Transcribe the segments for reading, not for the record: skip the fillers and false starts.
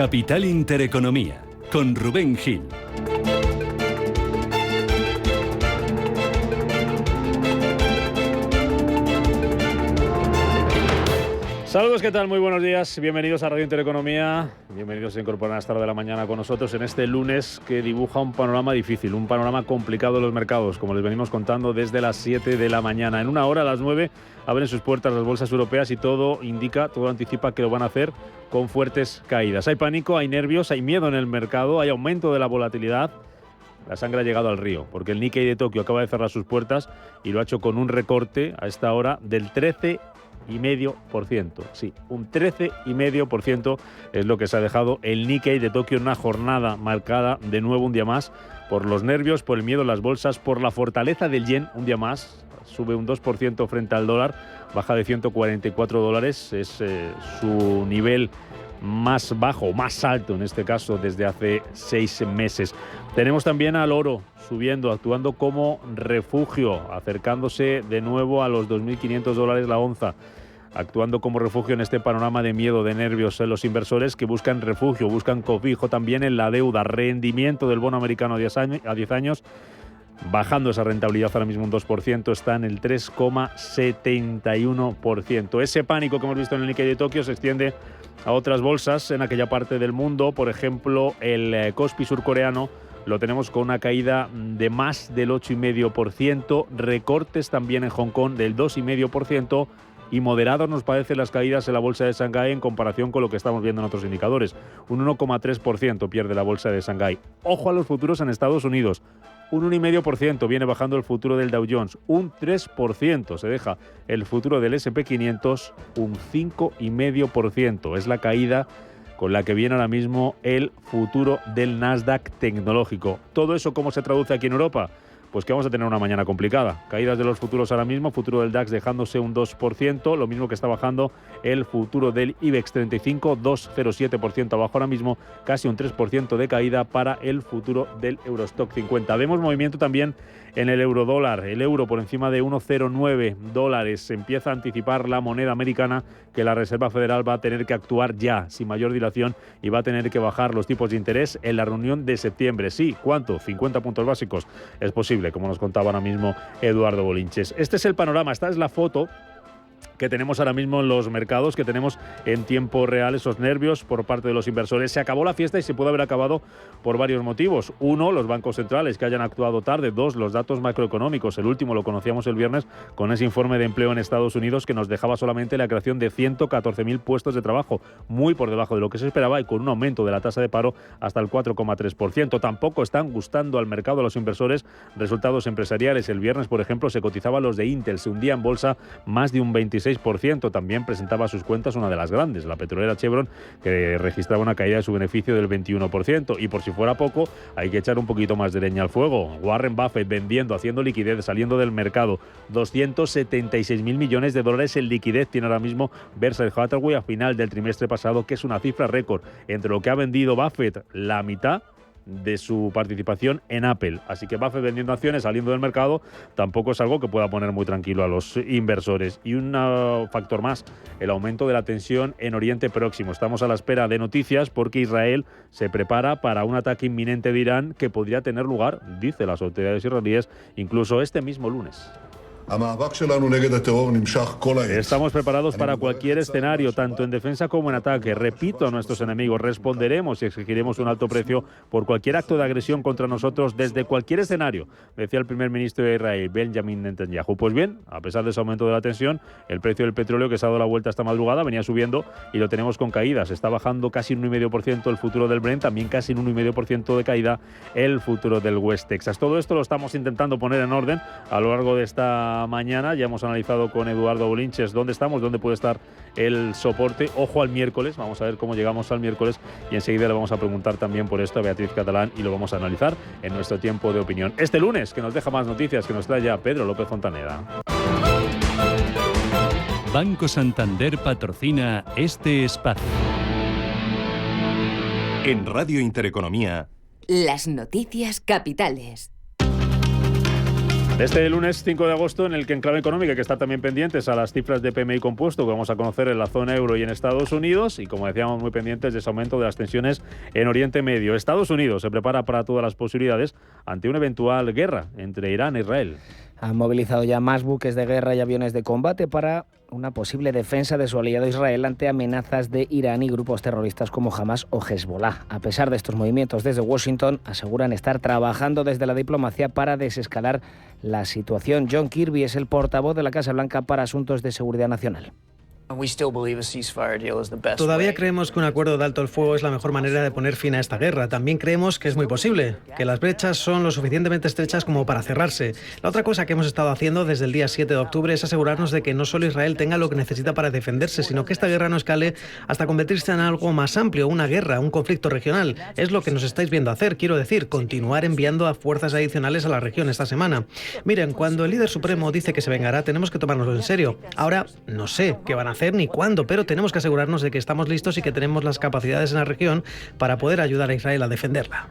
Capital Intereconomía, con Rubén Gil. Saludos, ¿qué tal? Muy buenos días. Bienvenidos a Radio Intereconomía. Bienvenidos a incorporar a esta hora de la mañana con nosotros en este lunes que dibuja un panorama difícil, un panorama complicado de los mercados, como les venimos contando desde las 7 de la mañana. En una hora, a las 9, abren sus puertas las bolsas europeas y todo indica, todo anticipa que lo van a hacer con fuertes caídas. Hay pánico, hay nervios, hay miedo en el mercado, hay aumento de la volatilidad. La sangre ha llegado al río, porque el Nikkei de Tokio acaba de cerrar sus puertas y lo ha hecho con un recorte a esta hora del 13,5%. Sí, un 13,5% es lo que se ha dejado el Nikkei de Tokio en una jornada marcada de nuevo un día más por los nervios, por el miedo en las bolsas, por la fortaleza del yen un día más. Sube un 2% frente al dólar, baja de $144, es su nivel más bajo, más alto en este caso desde hace 6 meses. Tenemos también al oro subiendo, actuando como refugio, acercándose de nuevo a los $2.500 la onza, actuando como refugio en este panorama de miedo, de nervios en los inversores que buscan refugio, buscan cobijo también en la deuda, rendimiento del bono americano a 10 años, bajando esa rentabilidad ahora mismo un 2%, está en el 3,71%. Ese pánico que hemos visto en el Nikkei de Tokio se extiende a otras bolsas en aquella parte del mundo. Por ejemplo, el Kospi surcoreano lo tenemos con una caída de más del 8,5%, recortes también en Hong Kong del 2,5%, y moderados nos parecen las caídas en la bolsa de Shanghái en comparación con lo que estamos viendo en otros indicadores. Un 1,3% pierde la bolsa de Shanghái. Ojo a los futuros en Estados Unidos. Un 1,5% viene bajando el futuro del Dow Jones. Un 3% se deja el futuro del S&P 500. Un 5,5% es la caída con la que viene ahora mismo el futuro del Nasdaq tecnológico. ¿Todo eso cómo se traduce aquí en Europa? Pues que vamos a tener una mañana complicada. Caídas de los futuros ahora mismo, futuro del DAX dejándose un 2%, lo mismo que está bajando el futuro del IBEX 35, 2,07% abajo ahora mismo, casi un 3% de caída para el futuro del Eurostock 50. Vemos movimiento también en el eurodólar, el euro por encima de $1,09. Se empieza a anticipar la moneda americana que la Reserva Federal va a tener que actuar ya, sin mayor dilación, y va a tener que bajar los tipos de interés en la reunión de septiembre. Sí, ¿cuánto? 50 puntos básicos. Es posible, como nos contaba ahora mismo Eduardo Bolinches. Este es el panorama, esta es la foto que tenemos ahora mismo en los mercados, que tenemos en tiempo real, esos nervios por parte de los inversores. Se acabó la fiesta y se puede haber acabado por varios motivos. Uno, los bancos centrales que hayan actuado tarde. Dos, los datos macroeconómicos. El último lo conocíamos el viernes con ese informe de empleo en Estados Unidos que nos dejaba solamente la creación de 114.000 puestos de trabajo, muy por debajo de lo que se esperaba y con un aumento de la tasa de paro hasta el 4,3%. Tampoco están gustando al mercado a los inversores resultados empresariales. El viernes, por ejemplo, se cotizaban los de Intel, se hundía en bolsa más de un 26%. También presentaba sus cuentas una de las grandes, la petrolera Chevron, que registraba una caída de su beneficio del 21%. Y por si fuera poco, hay que echar un poquito más de leña al fuego. Warren Buffett vendiendo, haciendo liquidez, saliendo del mercado. 276.000 millones de dólares en liquidez tiene ahora mismo Berkshire Hathaway a final del trimestre pasado, que es una cifra récord. Entre lo que ha vendido Buffett, la mitad de su participación en Apple. Así que Buffett vendiendo acciones, saliendo del mercado, tampoco es algo que pueda poner muy tranquilo a los inversores. Y un factor más, el aumento de la tensión en Oriente Próximo. Estamos a la espera de noticias porque Israel se prepara para un ataque inminente de Irán que podría tener lugar, dice las autoridades israelíes, incluso este mismo lunes. Estamos preparados para cualquier escenario, tanto en defensa como en ataque. Repito a nuestros enemigos, responderemos y exigiremos un alto precio por cualquier acto de agresión contra nosotros desde cualquier escenario, decía el primer ministro de Israel, Benjamin Netanyahu. Pues bien, a pesar de ese aumento de la tensión, el precio del petróleo, que se ha dado la vuelta esta madrugada, venía subiendo y lo tenemos con caídas. Está bajando casi un 1,5% el futuro del Brent, también casi un 1,5% de caída el futuro del West Texas. Todo esto lo estamos intentando poner en orden a lo largo de esta mañana. Ya hemos analizado con Eduardo Bolinches dónde estamos, dónde puede estar el soporte. Ojo al miércoles, vamos a ver cómo llegamos al miércoles y enseguida le vamos a preguntar también por esto a Beatriz Catalán y lo vamos a analizar en nuestro tiempo de opinión. Este lunes, que nos deja más noticias, que nos trae ya Pedro López Fontaneda. Banco Santander patrocina este espacio. En Radio Intereconomía, las noticias capitales. Este lunes 5 de agosto, en el que en clave económica hay que estar también pendientes a las cifras de PMI compuesto que vamos a conocer en la zona euro y en Estados Unidos, y como decíamos, muy pendientes de ese aumento de las tensiones en Oriente Medio. Estados Unidos se prepara para todas las posibilidades ante una eventual guerra entre Irán e Israel. Han movilizado ya más buques de guerra y aviones de combate para una posible defensa de su aliado Israel ante amenazas de Irán y grupos terroristas como Hamas o Hezbollah. A pesar de estos movimientos, desde Washington aseguran estar trabajando desde la diplomacia para desescalar la situación. John Kirby es el portavoz de la Casa Blanca para Asuntos de Seguridad Nacional. Todavía creemos que un acuerdo de alto el fuego es la mejor manera de poner fin a esta guerra. También creemos que es muy posible, que las brechas son lo suficientemente estrechas como para cerrarse. La otra cosa que hemos estado haciendo desde el día 7 de octubre es asegurarnos de que no solo Israel tenga lo que necesita para defenderse, sino que esta guerra no escale hasta convertirse en algo más amplio, una guerra, un conflicto regional. Es lo que nos estáis viendo hacer, quiero decir, continuar enviando a fuerzas adicionales a la región esta semana. Miren, cuando el líder supremo dice que se vengará, tenemos que tomárnoslo en serio. Ahora, no sé qué van a hacer ni cuándo, pero tenemos que asegurarnos de que estamos listos y que tenemos las capacidades en la región para poder ayudar a Israel a defenderla.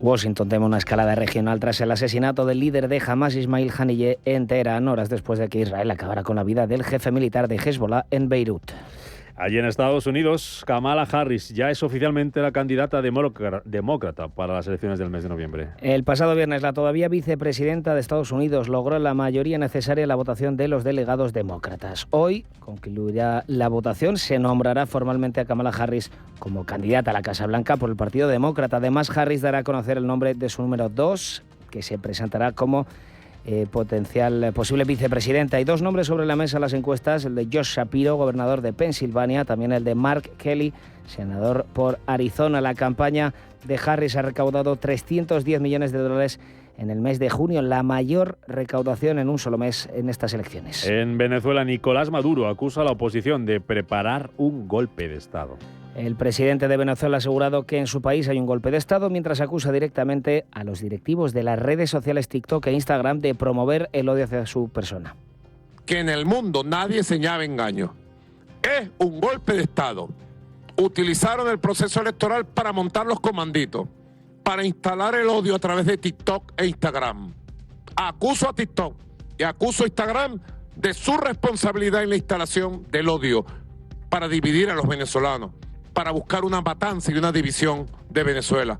Washington teme una escalada regional tras el asesinato del líder de Hamas, Ismail Haniyeh, en Teherán, horas después de que Israel acabara con la vida del jefe militar de Hezbollah en Beirut. Allí en Estados Unidos, Kamala Harris ya es oficialmente la candidata demócrata para las elecciones del mes de noviembre. El pasado viernes, la todavía vicepresidenta de Estados Unidos logró la mayoría necesaria en la votación de los delegados demócratas. Hoy concluirá la votación, se nombrará formalmente a Kamala Harris como candidata a la Casa Blanca por el Partido Demócrata. Además, Harris dará a conocer el nombre de su número 2, que se presentará como posible vicepresidenta. Hay dos nombres sobre la mesa en las encuestas, el de Josh Shapiro, gobernador de Pensilvania, también el de Mark Kelly, senador por Arizona. La campaña de Harris ha recaudado $310 millones en el mes de junio, la mayor recaudación en un solo mes en estas elecciones. En Venezuela, Nicolás Maduro acusa a la oposición de preparar un golpe de Estado. El presidente de Venezuela ha asegurado que en su país hay un golpe de Estado, mientras acusa directamente a los directivos de las redes sociales TikTok e Instagram de promover el odio hacia su persona. Que en el mundo nadie señala engaño. Es un golpe de Estado. Utilizaron el proceso electoral para montar los comanditos, para instalar el odio a través de TikTok e Instagram. Acuso a TikTok y acuso a Instagram de su responsabilidad en la instalación del odio para dividir a los venezolanos, para buscar una matanza y una división de Venezuela,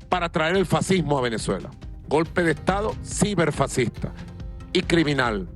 para traer el fascismo a Venezuela. Golpe de Estado ciberfascista y criminal.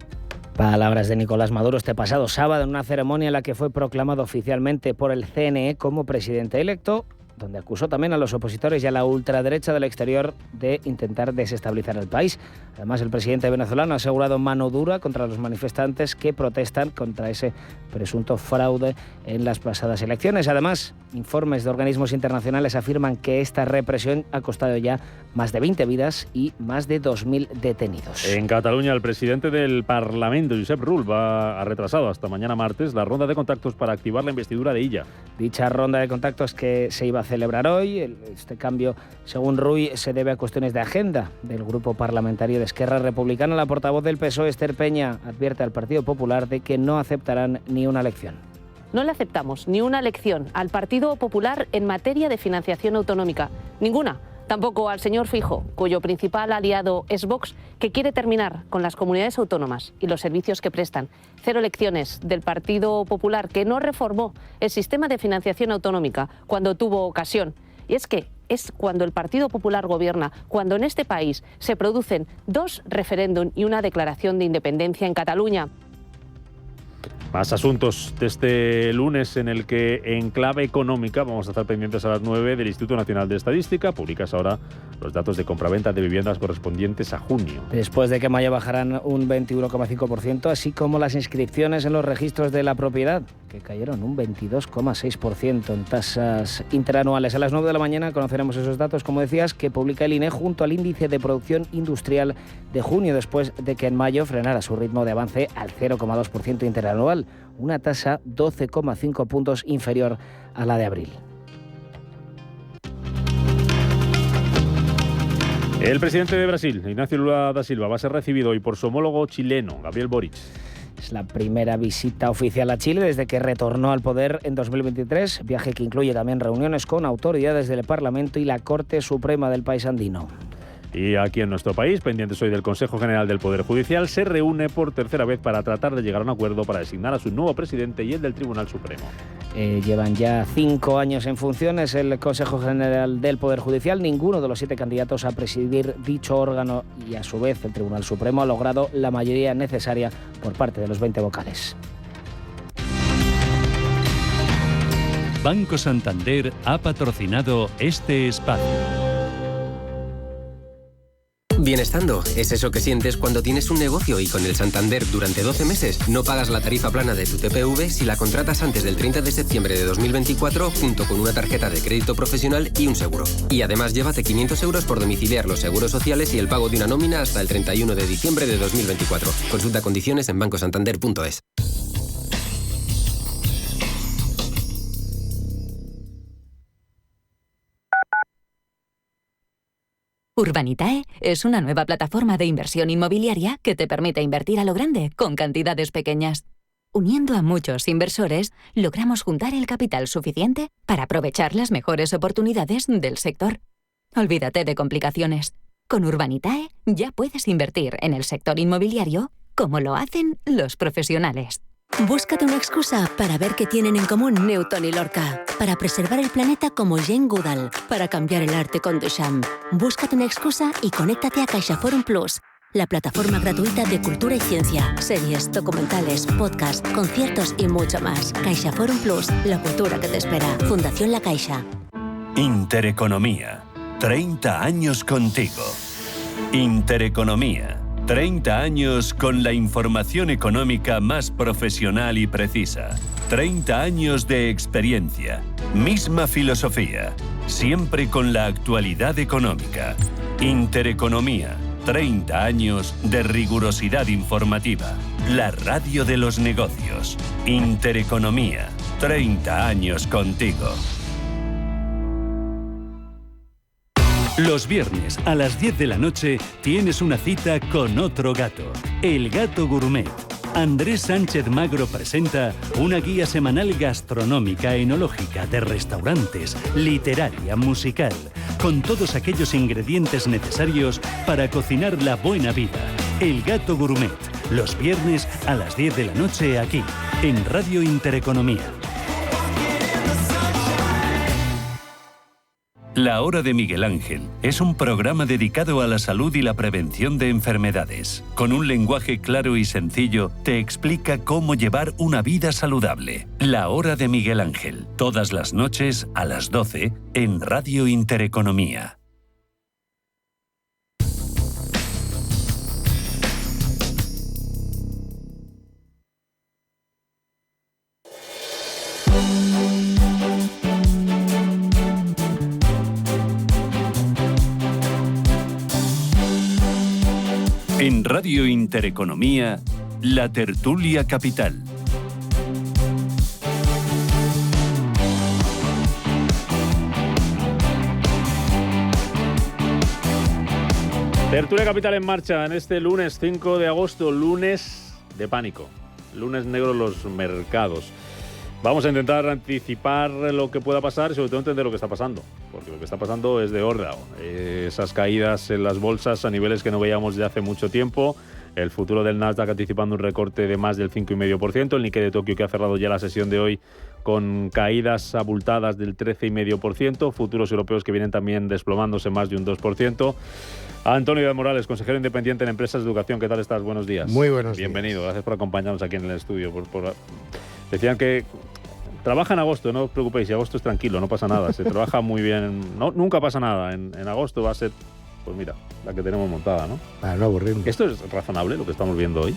Palabras de Nicolás Maduro este pasado sábado en una ceremonia en la que fue proclamado oficialmente por el CNE como presidente electo, donde acusó también a los opositores y a la ultraderecha del exterior de intentar desestabilizar el país. Además, el presidente venezolano ha asegurado mano dura contra los manifestantes que protestan contra ese presunto fraude en las pasadas elecciones. Además, informes de organismos internacionales afirman que esta represión ha costado ya más de 20 vidas y más de 2.000 detenidos. En Cataluña, el presidente del Parlamento, Josep Rull, ha retrasado hasta mañana martes la ronda de contactos para activar la investidura de Illa. Dicha ronda de contactos que se iba a celebrar hoy, este cambio, según Rull, se debe a cuestiones de agenda del grupo parlamentario de Esquerra Republicana. La portavoz del PSOE, Esther Peña, advierte al Partido Popular de que no aceptarán ni una lección. No le aceptamos ni una lección al Partido Popular en materia de financiación autonómica. Ninguna. Tampoco al señor Feijóo, cuyo principal aliado es Vox, que quiere terminar con las comunidades autónomas y los servicios que prestan. 0 lecciones del Partido Popular, que no reformó el sistema de financiación autonómica cuando tuvo ocasión. Y es que es cuando el Partido Popular gobierna, cuando en este país se producen 2 referéndum y una declaración de independencia en Cataluña. Más asuntos de este lunes, en el que en clave económica vamos a estar pendientes a las 9 del Instituto Nacional de Estadística. Publicas ahora los datos de compraventa de viviendas correspondientes a junio. Después de que en mayo bajaran un 21,5%, así como las inscripciones en los registros de la propiedad, que cayeron un 22,6% en tasas interanuales. A las 9 de la mañana conoceremos esos datos, como decías, que publica el INE junto al índice de producción industrial de junio, después de que en mayo frenara su ritmo de avance al 0,2% interanual, una tasa 12,5 puntos inferior a la de abril. El presidente de Brasil, Ignacio Lula da Silva, va a ser recibido hoy por su homólogo chileno, Gabriel Boric. Es la primera visita oficial a Chile desde que retornó al poder en 2023, viaje que incluye también reuniones con autoridades del Parlamento y la Corte Suprema del país andino. Y aquí en nuestro país, pendientes hoy del Consejo General del Poder Judicial, se reúne por tercera vez para tratar de llegar a un acuerdo para designar a su nuevo presidente y el del Tribunal Supremo. Llevan ya 5 años en funciones el Consejo General del Poder Judicial. Ninguno de los 7 candidatos a presidir dicho órgano y, a su vez, el Tribunal Supremo ha logrado la mayoría necesaria por parte de los 20 vocales. Banco Santander ha patrocinado este espacio. Bienestando es eso que sientes cuando tienes un negocio y con el Santander durante 12 meses no pagas la tarifa plana de tu TPV si la contratas antes del 30 de septiembre de 2024 junto con una tarjeta de crédito profesional y un seguro. Y además llévate 500 euros por domiciliar los seguros sociales y el pago de una nómina hasta el 31 de diciembre de 2024. Consulta condiciones en bancosantander.es. Urbanitae es una nueva plataforma de inversión inmobiliaria que te permite invertir a lo grande con cantidades pequeñas. Uniendo a muchos inversores, logramos juntar el capital suficiente para aprovechar las mejores oportunidades del sector. Olvídate de complicaciones. Con Urbanitae ya puedes invertir en el sector inmobiliario como lo hacen los profesionales. Búscate una excusa para ver qué tienen en común Newton y Lorca, para preservar el planeta como Jane Goodall, para cambiar el arte con Duchamp. Búscate una excusa y conéctate a CaixaForum Plus, la plataforma gratuita de cultura y ciencia, series, documentales, podcasts, conciertos y mucho más. CaixaForum Plus, la cultura que te espera. Fundación La Caixa. Intereconomía. 30 años contigo. Intereconomía. 30 años con la información económica más profesional y precisa. 30 años de experiencia. Misma filosofía. Siempre con la actualidad económica. Intereconomía. 30 años de rigurosidad informativa. La radio de los negocios. Intereconomía. 30 años contigo. Los viernes a las 10 de la noche tienes una cita con otro gato, El Gato Gourmet. Andrés Sánchez Magro presenta una guía semanal gastronómica, enológica, de restaurantes, literaria, musical, con todos aquellos ingredientes necesarios para cocinar la buena vida. El Gato Gourmet, los viernes a las 10 de la noche aquí, en Radio Intereconomía. La Hora de Miguel Ángel es un programa dedicado a la salud y la prevención de enfermedades. Con un lenguaje claro y sencillo, te explica cómo llevar una vida saludable. La Hora de Miguel Ángel, todas las noches a las 12 en Radio Intereconomía. En Radio Intereconomía, La Tertulia Capital. Tertulia Capital en marcha en este lunes 5 de agosto, lunes de pánico, lunes negro en los mercados. Vamos a intentar anticipar lo que pueda pasar y sobre todo entender lo que está pasando, porque lo que está pasando es de órdago. Esas caídas en las bolsas a niveles que no veíamos de hace mucho tiempo, el futuro del Nasdaq anticipando un recorte de más del 5,5%, el Nikkei de Tokio que ha cerrado ya la sesión de hoy con caídas abultadas del 13,5%, futuros europeos que vienen también desplomándose más de un 2%. Antonio de Morales, consejero independiente en Empresas de Educación, ¿qué tal estás? Buenos días. Muy buenos días. Bienvenido, gracias por acompañarnos aquí en el estudio. Decían que trabaja en agosto, no os preocupéis, y agosto es tranquilo, no pasa nada, se trabaja muy bien, nunca pasa nada, en agosto va a ser, pues mira, la que tenemos montada, ¿no? Para no aburrirnos. ¿Esto es razonable, lo que estamos viendo hoy?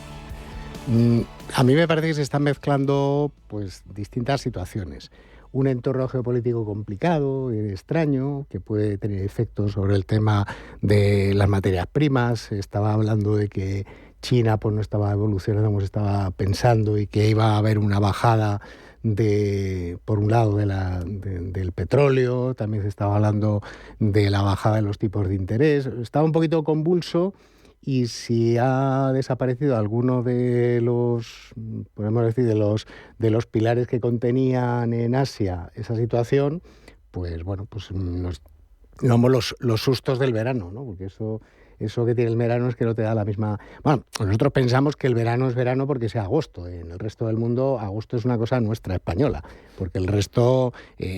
A mí me parece que se están mezclando pues distintas situaciones. Un entorno geopolítico complicado, extraño, que puede tener efectos sobre el tema de las materias primas. Se estaba hablando de que China pues no estaba evolucionando como se estaba pensando y que iba a haber una bajada por un lado del petróleo. También se estaba hablando de la bajada de los tipos de interés. Estaba un poquito convulso. Y si ha desaparecido alguno de los, podemos decir, de los pilares que contenían en Asia esa situación, pues bueno, pues nos digamos, los sustos del verano, ¿no? Porque eso que tiene el verano es que no te da la misma... Bueno, nosotros pensamos que el verano es verano porque sea agosto. En el resto del mundo, agosto es una cosa nuestra, española, porque el resto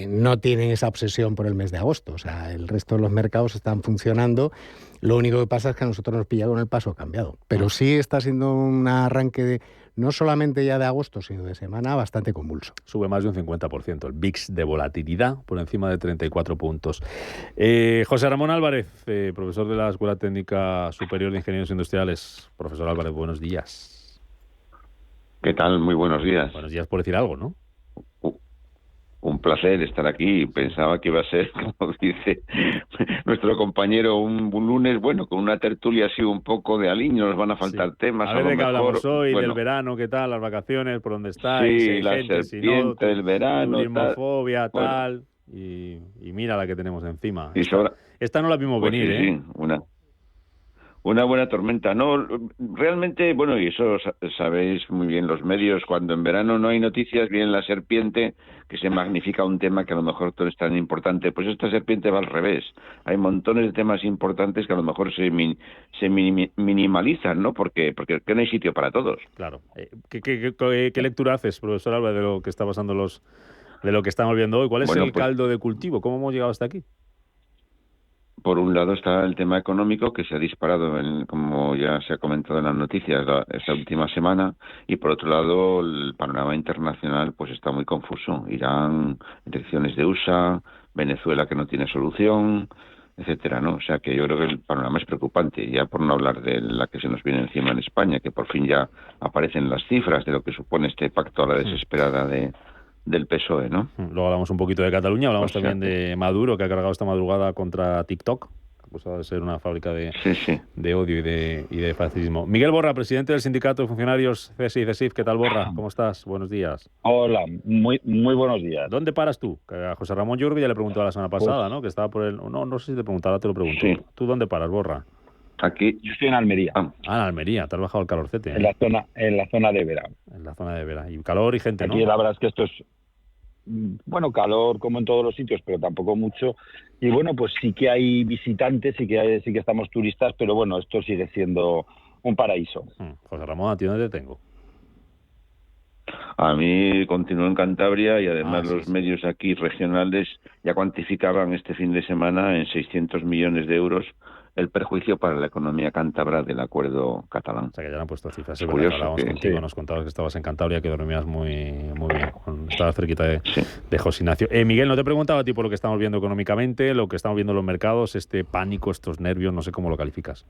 no tienen esa obsesión por el mes de agosto. O sea, el resto de los mercados están funcionando. Lo único que pasa es que a nosotros nos pilla con el paso cambiado. Pero sí está siendo un arranque no solamente ya de agosto, sino de semana bastante convulso. Sube más de un 50%, el VIX de volatilidad por encima de 34 puntos. José Ramón Álvarez, profesor de la Escuela Técnica Superior de Ingenieros Industriales. Profesor Álvarez, buenos días. ¿Qué tal? Muy buenos días. Buenos días por decir algo, ¿no? Un placer estar aquí. Pensaba que iba a ser, como dice nuestro compañero, un lunes, bueno, con una tertulia así un poco de aliño, nos van a faltar temas. A ver de qué hablamos hoy, del verano, qué tal, las vacaciones, por dónde estáis, sí, la gente, serpiente del verano, turismofobia, tal, y mira la que tenemos encima. Y esta no la vimos venir, sí, una buena tormenta. No, realmente, bueno, y eso sabéis muy bien los medios, cuando en verano no hay noticias, viene la serpiente, que se magnifica un tema que a lo mejor no es tan importante. Pues esta serpiente va al revés. Hay montones de temas importantes que a lo mejor se minimalizan, ¿no? Porque no hay sitio para todos. Claro. ¿Qué lectura haces, profesor Álvarez, de lo que está pasando de lo que estamos viendo hoy? ¿Cuál es el caldo de cultivo? ¿Cómo hemos llegado hasta aquí? Por un lado está el tema económico, que se ha disparado, como ya se ha comentado en las noticias esta última semana, y por otro lado el panorama internacional pues está muy confuso. Irán, elecciones de USA, Venezuela que no tiene solución, etcétera, ¿no? O sea que yo creo que el panorama es preocupante, ya por no hablar de la que se nos viene encima en España, que por fin ya aparecen las cifras de lo que supone este pacto a la desesperada del PSOE, ¿no? Luego hablamos un poquito de Cataluña, hablamos también de Maduro, que ha cargado esta madrugada contra TikTok, acusado de ser una fábrica de odio y de fascismo. Miguel Borra, presidente del Sindicato de Funcionarios CSI y CESIF. ¿Qué tal, Borra? ¿Cómo estás? Buenos días. Hola, muy buenos días. ¿Dónde paras tú? Que a José Ramón yo creo que ya le preguntaba la semana pasada, ¿no? Que estaba por el... No sé si te preguntaba, te lo pregunto. Sí. ¿Tú dónde paras, Borra? Aquí. Yo estoy en Almería. En Almería, te has bajado el calorcete. En la zona de Vera. En la zona de Vera. Y calor y gente, ¿no? Aquí la verdad es que esto es... Bueno, calor como en todos los sitios, pero tampoco mucho. Y bueno, pues sí que hay visitantes, sí que estamos turistas, pero bueno, esto sigue siendo un paraíso. José Ramón, ¿a ti dónde te tengo? A mí continúo en Cantabria y además los medios aquí regionales ya cuantificaban este fin de semana en 600 millones de euros el perjuicio para la economía cántabra del acuerdo catalán. O sea, que ya le han puesto cifras. Es curioso. Hablábamos contigo, nos contabas que estabas en Cantabria, que dormías muy bien. Estabas cerquita de José Ignacio. Miguel, no te preguntaba a ti por lo que estamos viendo económicamente, lo que estamos viendo en los mercados, este pánico, estos nervios, no sé cómo lo calificas.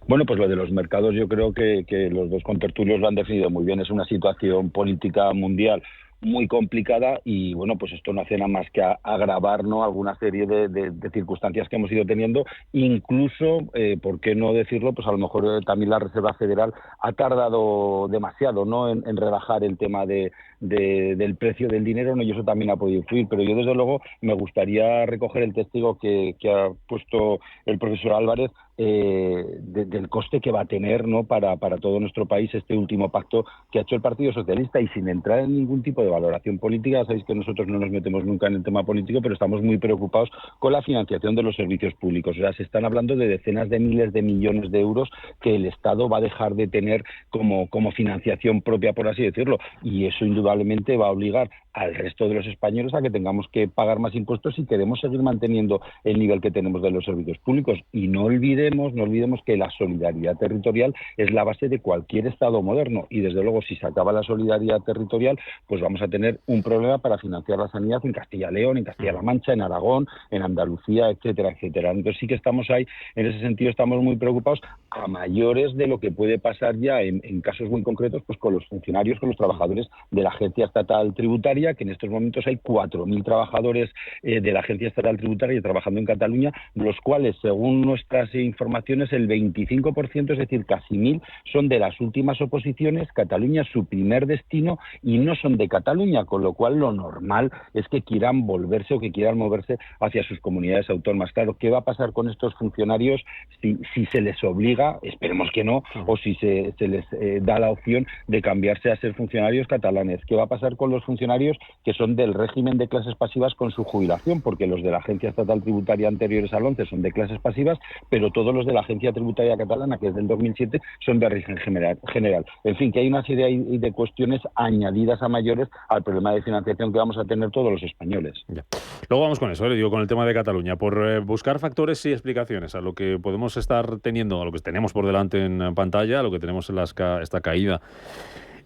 Bueno, pues lo de los mercados yo creo que los dos contertulios lo han definido muy bien. Es una situación política mundial muy complicada y bueno, pues esto no hace nada más que agravar, ¿no?, alguna serie de circunstancias que hemos ido teniendo, incluso, ¿por qué no decirlo?, pues a lo mejor también la Reserva Federal ha tardado demasiado, ¿no?, en rebajar el tema del precio del dinero, ¿no?, y eso también ha podido influir, pero yo desde luego me gustaría recoger el testigo que ha puesto el profesor Álvarez del coste que va a tener, ¿no?, para todo nuestro país este último pacto que ha hecho el Partido Socialista, y sin entrar en ningún tipo de valoración política. Sabéis que nosotros no nos metemos nunca en el tema político, pero estamos muy preocupados con la financiación de los servicios públicos. O sea, se están hablando de decenas de miles de millones de euros que el Estado va a dejar de tener como financiación propia, por así decirlo, y eso indudablemente va a obligar al resto de los españoles a que tengamos que pagar más impuestos si queremos seguir manteniendo el nivel que tenemos de los servicios públicos. Y no olvidemos que la solidaridad territorial es la base de cualquier Estado moderno, y desde luego si se acaba la solidaridad territorial, pues vamos a tener un problema para financiar la sanidad en Castilla y León, en Castilla-La Mancha, en Aragón, en Andalucía, etcétera, etcétera. Entonces sí que estamos ahí, en ese sentido estamos muy preocupados, a mayores de lo que puede pasar ya en casos muy concretos, pues con los funcionarios, con los trabajadores de la Agencia Estatal Tributaria, que en estos momentos hay 4.000 trabajadores de la Agencia Estatal Tributaria trabajando en Cataluña, los cuales, según nuestras informaciones, el 25%, es decir, casi 1.000, son de las últimas oposiciones. Cataluña es su primer destino y no son de Cataluña, con lo cual lo normal es que quieran volverse o que quieran moverse hacia sus comunidades autónomas. Claro, ¿qué va a pasar con estos funcionarios si se les obliga, esperemos que no, o si se les da la opción de cambiarse a ser funcionarios catalanes? ¿Qué va a pasar con los funcionarios funcionarios que son del régimen de clases pasivas con su jubilación, porque los de la Agencia Estatal Tributaria anteriores al 11 son de clases pasivas, pero todos los de la Agencia Tributaria Catalana, que es del 2007, son de régimen general. En fin, que hay una serie de cuestiones añadidas a mayores al problema de financiación que vamos a tener todos los españoles. Ya. Luego vamos con eso, le digo, con el tema de Cataluña, por buscar factores y explicaciones a lo que podemos estar teniendo, a lo que tenemos por delante en pantalla, a lo que tenemos en esta caída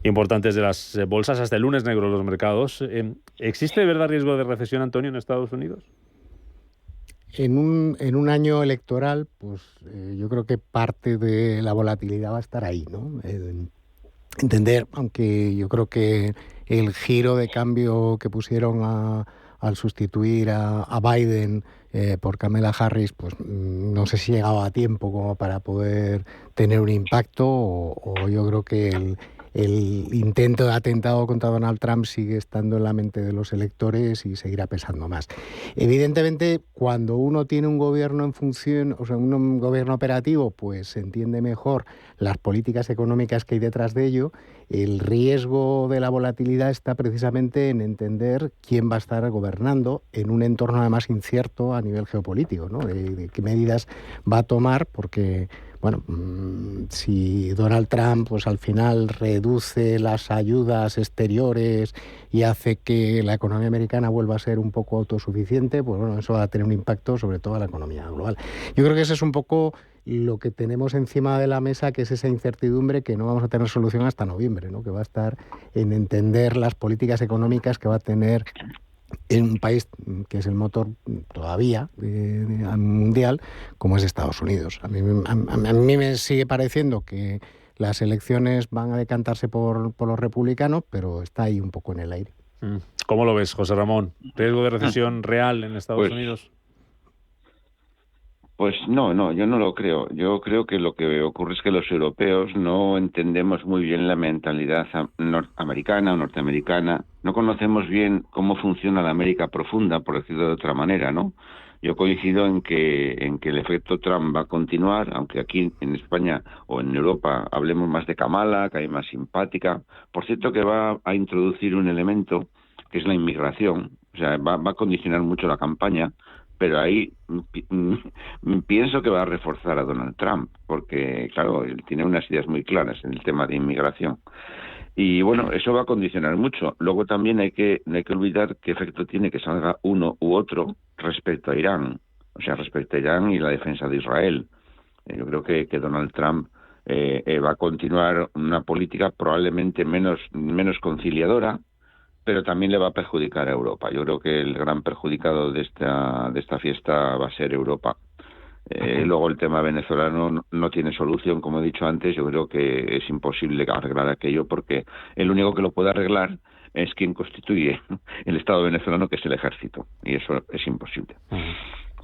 importantes de las bolsas, hasta el lunes negro de los mercados. ¿Existe de verdad riesgo de recesión, Antonio, en Estados Unidos? En un año electoral, pues yo creo que parte de la volatilidad va a estar ahí, ¿no? Entender, aunque yo creo que el giro de cambio que pusieron al sustituir a Biden por Kamala Harris, pues no sé si llegaba a tiempo como para poder tener un impacto, o yo creo que el intento de atentado contra Donald Trump sigue estando en la mente de los electores y seguirá pesando más. Evidentemente, cuando uno tiene un gobierno en función, o sea, un gobierno operativo, pues se entiende mejor las políticas económicas que hay detrás de ello. El riesgo de la volatilidad está precisamente en entender quién va a estar gobernando en un entorno además incierto a nivel geopolítico, ¿no? De qué medidas va a tomar, porque bueno, si Donald Trump pues al final reduce las ayudas exteriores y hace que la economía americana vuelva a ser un poco autosuficiente, pues bueno, eso va a tener un impacto sobre todo en la economía global. Yo creo que ese es un poco lo que tenemos encima de la mesa, que es esa incertidumbre que no vamos a tener solución hasta noviembre, ¿no? Que va a estar en entender las políticas económicas que va a tener en un país que es el motor todavía mundial, como es Estados Unidos. A mí me sigue pareciendo que las elecciones van a decantarse por los republicanos, pero está ahí un poco en el aire. ¿Cómo lo ves, José Ramón? ¿Riesgo de recesión real en Estados Unidos? Pues no, yo no lo creo. Yo creo que lo que ocurre es que los europeos no entendemos muy bien la mentalidad americana o norteamericana. No conocemos bien cómo funciona la América profunda, por decirlo de otra manera, ¿no? Yo coincido en que el efecto Trump va a continuar, aunque aquí en España o en Europa hablemos más de Kamala, que hay más simpática. Por cierto, que va a introducir un elemento que es la inmigración. O sea, va a condicionar mucho la campaña. Pero ahí pienso que va a reforzar a Donald Trump, porque, claro, él tiene unas ideas muy claras en el tema de inmigración. Y, bueno, eso va a condicionar mucho. Luego también no hay que olvidar qué efecto tiene que salga uno u otro respecto a Irán. O sea, respecto a Irán y la defensa de Israel. Yo creo que Donald Trump va a continuar una política probablemente menos conciliadora, pero también le va a perjudicar a Europa. Yo creo que el gran perjudicado de esta fiesta va a ser Europa. Luego el tema venezolano no tiene solución, como he dicho antes. Yo creo que es imposible arreglar aquello, porque el único que lo puede arreglar es quien constituye el Estado venezolano, que es el ejército, y eso es imposible.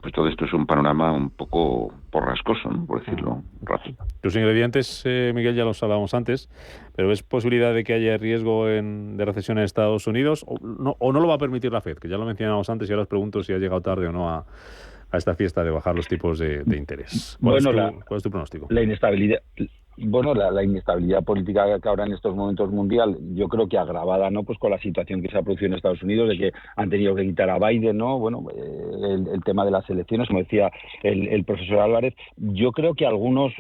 Pues todo esto es un panorama un poco borrascoso, ¿no? Por decirlo rápido. Los ingredientes, Miguel, ya los hablábamos antes, pero ¿es posibilidad de que haya riesgo de recesión en Estados Unidos o no lo va a permitir la FED? Que ya lo mencionábamos antes y ahora os pregunto si ha llegado tarde o no a esta fiesta de bajar los tipos de interés. ¿Cuál es tu pronóstico? La inestabilidad... Bueno, la inestabilidad política que habrá en estos momentos mundial, yo creo que agravada, ¿no? Pues con la situación que se ha producido en Estados Unidos, de que han tenido que quitar a Biden, ¿no? Bueno, el tema de las elecciones, como decía el profesor Álvarez, yo creo que algunos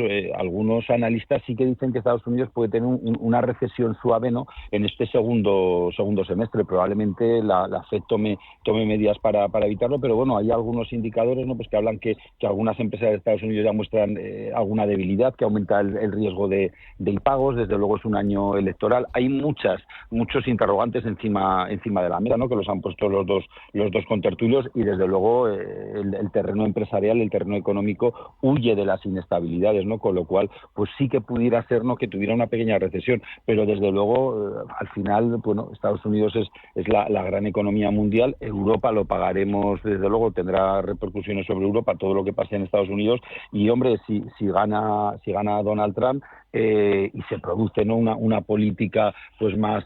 analistas sí que dicen que Estados Unidos puede tener una recesión suave, ¿no? En este segundo semestre. Probablemente la FED tome medidas para evitarlo, pero bueno, hay algunos indicadores, ¿no? Pues que hablan que algunas empresas de Estados Unidos ya muestran alguna debilidad, que aumenta el riesgo de impagos. Desde luego es un año electoral. Hay muchos interrogantes encima de la mesa, ¿no? Que los han puesto los dos contertulios, y desde luego el terreno empresarial, el terreno económico huye de las inestabilidades, ¿no? Con lo cual, pues sí que pudiera ser, ¿no?, que tuviera una pequeña recesión, pero desde luego al final, bueno, Estados Unidos es la gran economía mundial. Europa lo pagaremos, desde luego tendrá repercusiones sobre Europa todo lo que pase en Estados Unidos, y hombre, si gana Donald Trump y se produce, ¿no?, una política pues más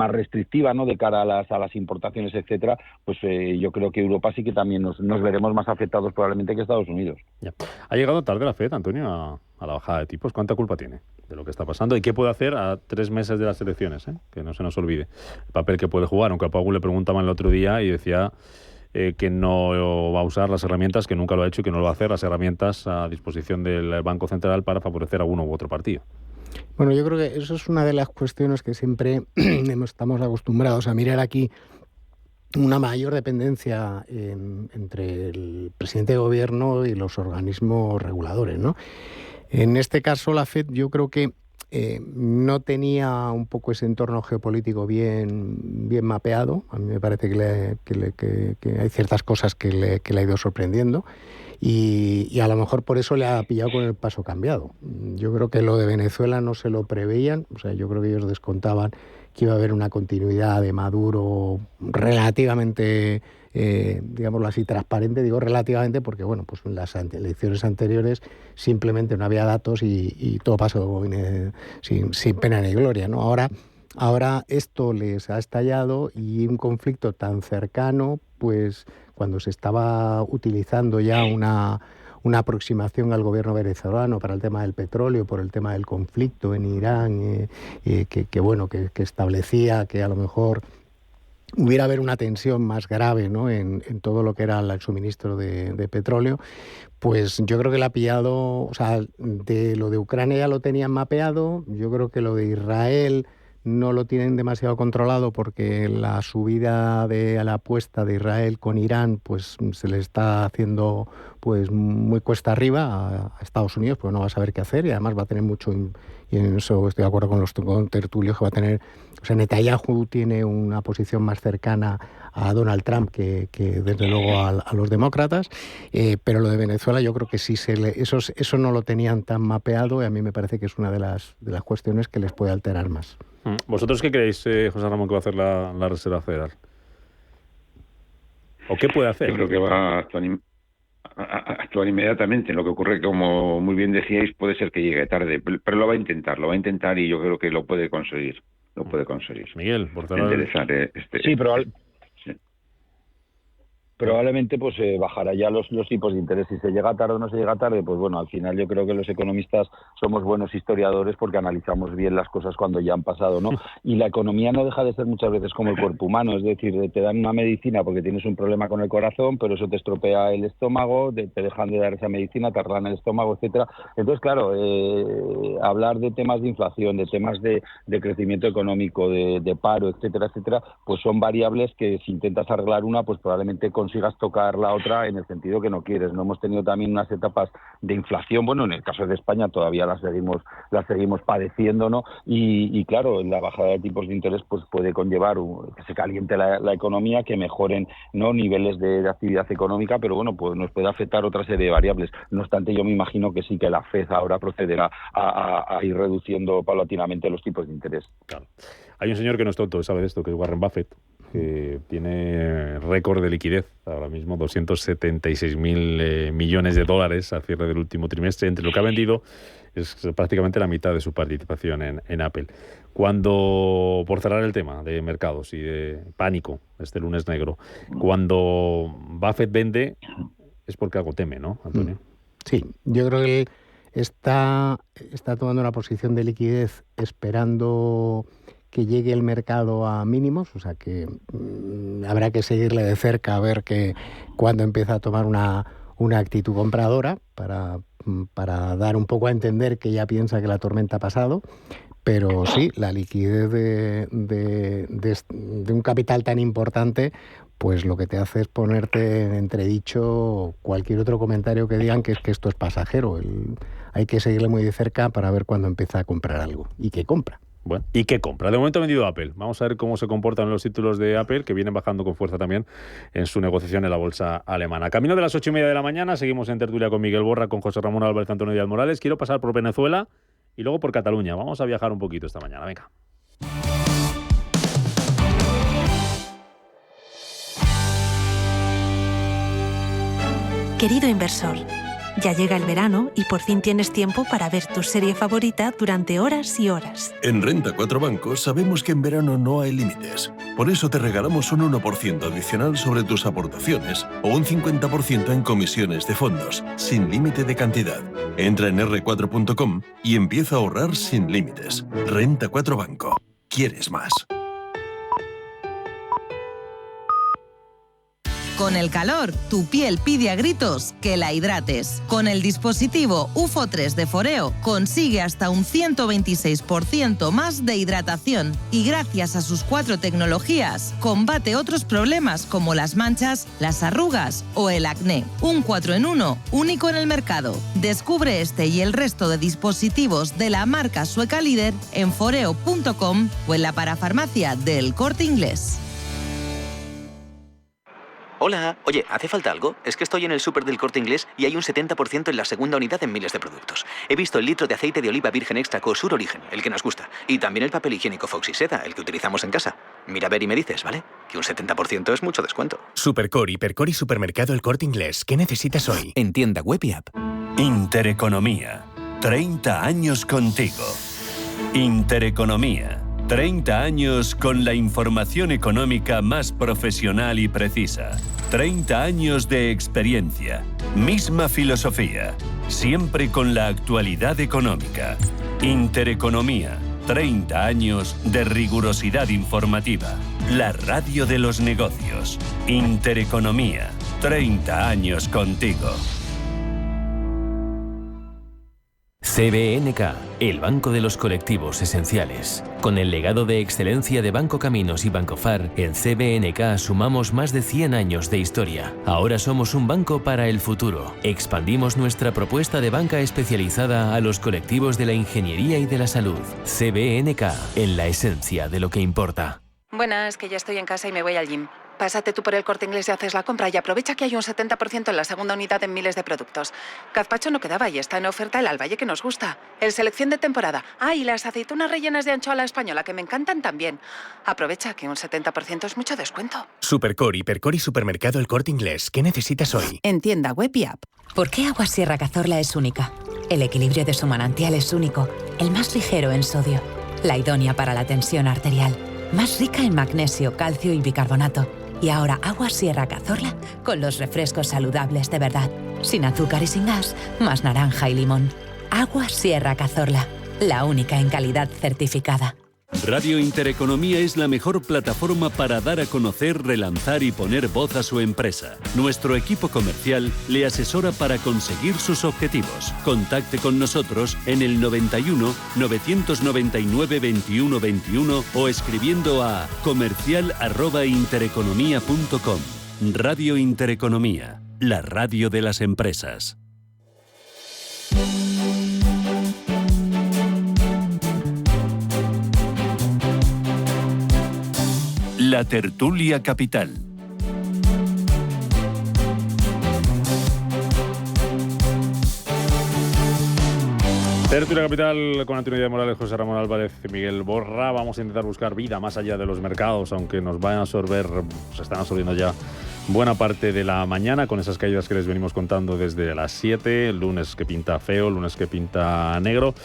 restrictiva, ¿no?, de cara a las importaciones, etcétera, pues yo creo que Europa sí que también nos veremos más afectados probablemente que Estados Unidos. Ya. Ha llegado tarde la FED, Antonio, a la bajada de tipos. ¿Cuánta culpa tiene de lo que está pasando y qué puede hacer a 3 meses de las elecciones, que no se nos olvide el papel que puede jugar, aunque a Pau le preguntaban el otro día y decía que no va a usar las herramientas, que nunca lo ha hecho y que no lo va a hacer, las herramientas a disposición del Banco Central para favorecer a uno u otro partido. Bueno, yo creo que eso es una de las cuestiones que siempre estamos acostumbrados a mirar aquí, una mayor dependencia entre el presidente de gobierno y los organismos reguladores, ¿no? En este caso, la FED, yo creo que no tenía un poco ese entorno geopolítico bien mapeado. A mí me parece que hay ciertas cosas que le ha ido sorprendiendo y a lo mejor por eso le ha pillado con el paso cambiado. Yo creo que lo de Venezuela no se lo preveían, o sea, yo creo que ellos descontaban que iba a haber una continuidad de Maduro relativamente, digámoslo así, transparente. Digo relativamente porque, bueno, pues en las elecciones anteriores simplemente no había datos y todo pasó sin pena ni gloria, ¿no? Ahora esto les ha estallado y un conflicto tan cercano, pues cuando se estaba utilizando ya una aproximación al gobierno venezolano para el tema del petróleo, por el tema del conflicto en Irán, que establecía que a lo mejor hubiera haber una tensión más grave, ¿no?, en todo lo que era el suministro de petróleo, pues yo creo que le ha pillado, o sea, de lo de Ucrania ya lo tenían mapeado, yo creo que lo de Israel no lo tienen demasiado controlado porque la subida de la apuesta de Israel con Irán pues se le está haciendo pues muy cuesta arriba a Estados Unidos, pues no va a saber qué hacer y además va a tener mucho, y en eso estoy de acuerdo con los tertulios, que va a tener, o sea, Netanyahu tiene una posición más cercana a Donald Trump que desde luego a los demócratas, pero lo de Venezuela yo creo que sí eso no lo tenían tan mapeado y a mí me parece que es una de las cuestiones que les puede alterar más. ¿Vosotros qué creéis, José Ramón, que va a hacer la Reserva Federal? ¿O qué puede hacer? Yo creo que va a actuar inmediatamente. Lo que ocurre, como muy bien decíais, puede ser que llegue tarde, pero lo va a intentar y yo creo que lo puede conseguir. Miguel, por cerrar. Sí, probablemente pues bajará ya los tipos de interés. Si se llega tarde o no se llega tarde, pues bueno, al final yo creo que los economistas somos buenos historiadores porque analizamos bien las cosas cuando ya han pasado, ¿no? Y la economía no deja de ser muchas veces como el cuerpo humano, es decir, te dan una medicina porque tienes un problema con el corazón, pero eso te estropea el estómago, te dejan de dar esa medicina, te arreglan el estómago, etcétera. Entonces, claro, hablar de temas de inflación, de temas de crecimiento económico, de paro, etcétera, etcétera, pues son variables que si intentas arreglar una, pues probablemente consigas tocar la otra en el sentido que no quieres. No hemos tenido también unas etapas de inflación, bueno, en el caso de España todavía las seguimos padeciendo, ¿no? Y claro, la bajada de tipos de interés pues puede conllevar que se caliente la economía, que mejoren, ¿no?, niveles de actividad económica, pero bueno, pues nos puede afectar otra serie de variables. No obstante, yo me imagino que sí que la FED ahora procederá a ir reduciendo paulatinamente los tipos de interés. Claro. Hay un señor que no es tonto, sabe de esto, que es Warren Buffett, que tiene récord de liquidez, ahora mismo 276.000 millones de dólares a cierre del último trimestre. Entre lo que ha vendido es prácticamente la mitad de su participación en Apple. Cuando, por cerrar el tema de mercados y de pánico, este lunes negro, cuando Buffett vende es porque algo teme, ¿no, Antonio? Sí, yo creo que está tomando una posición de liquidez esperando que llegue el mercado a mínimos, o sea que habrá que seguirle de cerca a ver cuándo empieza a tomar una actitud compradora para dar un poco a entender que ya piensa que la tormenta ha pasado. Pero sí, la liquidez de un capital tan importante, pues lo que te hace es ponerte en entredicho cualquier otro comentario que digan que esto es pasajero. Hay que seguirle muy de cerca para ver cuándo empieza a comprar algo y qué compra. Bueno, ¿y qué compra? De momento ha vendido Apple. Vamos a ver cómo se comportan los títulos de Apple, que vienen bajando con fuerza también en su negociación en la bolsa alemana. Camino de las 8:30 de la mañana, seguimos en tertulia con Miguel Borra, con José Ramón Álvarez, Antonio Díaz Morales. Quiero pasar por Venezuela y luego por Cataluña. Vamos a viajar un poquito esta mañana, venga. Querido inversor, Ya llega el verano y por fin tienes tiempo para ver tu serie favorita durante horas y horas. En Renta 4 Banco sabemos que en verano no hay límites. Por eso te regalamos un 1% adicional sobre tus aportaciones o un 50% en comisiones de fondos, sin límite de cantidad. Entra en r4.com y empieza a ahorrar sin límites. Renta 4 Banco. ¿Quieres más? Con el calor, tu piel pide a gritos que la hidrates. Con el dispositivo UFO 3 de Foreo consigue hasta un 126% más de hidratación y gracias a sus 4 tecnologías combate otros problemas como las manchas, las arrugas o el acné. Un 4 en 1 único en el mercado. Descubre este y el resto de dispositivos de la marca sueca líder en foreo.com o en la parafarmacia del Corte Inglés. Hola, oye, ¿hace falta algo? Es que estoy en el súper del Corte Inglés y hay un 70% en la segunda unidad en miles de productos. He visto el litro de aceite de oliva virgen extra Cosur Origen, el que nos gusta, y también el papel higiénico Fox y Seda, el que utilizamos en casa. Mira a ver y me dices, ¿vale? Que un 70% es mucho descuento. Supercore, Hipercor y Supermercado El Corte Inglés. ¿Qué necesitas hoy? En tienda web y app. Intereconomía. 30 años contigo. Intereconomía. 30 años con la información económica más profesional y precisa. 30 años de experiencia. Misma filosofía. Siempre con la actualidad económica. Intereconomía. 30 años de rigurosidad informativa. La radio de los negocios. Intereconomía. 30 años contigo. CBNK, el banco de los colectivos esenciales. Con el legado de excelencia de Banco Caminos y Banco Far, en CBNK sumamos más de 100 años de historia. Ahora somos un banco para el futuro. Expandimos nuestra propuesta de banca especializada a los colectivos de la ingeniería y de la salud. CBNK, en la esencia de lo que importa. Buenas, que ya estoy en casa y me voy al gym. Pásate tú por el Corte Inglés y haces la compra y aprovecha que hay un 70% en la segunda unidad en miles de productos. Gazpacho no quedaba y está en oferta el Alvalle que nos gusta. El selección de temporada. Ah, y las aceitunas rellenas de anchoa a la española que me encantan también. Aprovecha que un 70% es mucho descuento. Supercore, Hipercor y Supermercado El Corte Inglés. ¿Qué necesitas hoy? En tienda web y app. ¿Por qué Agua Sierra Cazorla es única? El equilibrio de su manantial es único. El más ligero en sodio. La idónea para la tensión arterial. Más rica en magnesio, calcio y bicarbonato. Y ahora Agua Sierra Cazorla con los refrescos saludables de verdad. Sin azúcar y sin gas, más naranja y limón. Agua Sierra Cazorla, la única en calidad certificada. Radio Intereconomía es la mejor plataforma para dar a conocer, relanzar y poner voz a su empresa. Nuestro equipo comercial le asesora para conseguir sus objetivos. Contacte con nosotros en el 91 999 21 21 o escribiendo a comercial@intereconomia.com. Radio Intereconomía, la radio de las empresas. La tertulia capital. Tertulia Capital con Antonio Díaz Morales, José Ramón Álvarez y Miguel Borra. Vamos a intentar buscar vida más allá de los mercados, aunque nos van a absorber, se están absorbiendo ya buena parte de la mañana con esas caídas que les venimos contando desde las 7, el lunes que pinta feo, el lunes que pinta negro.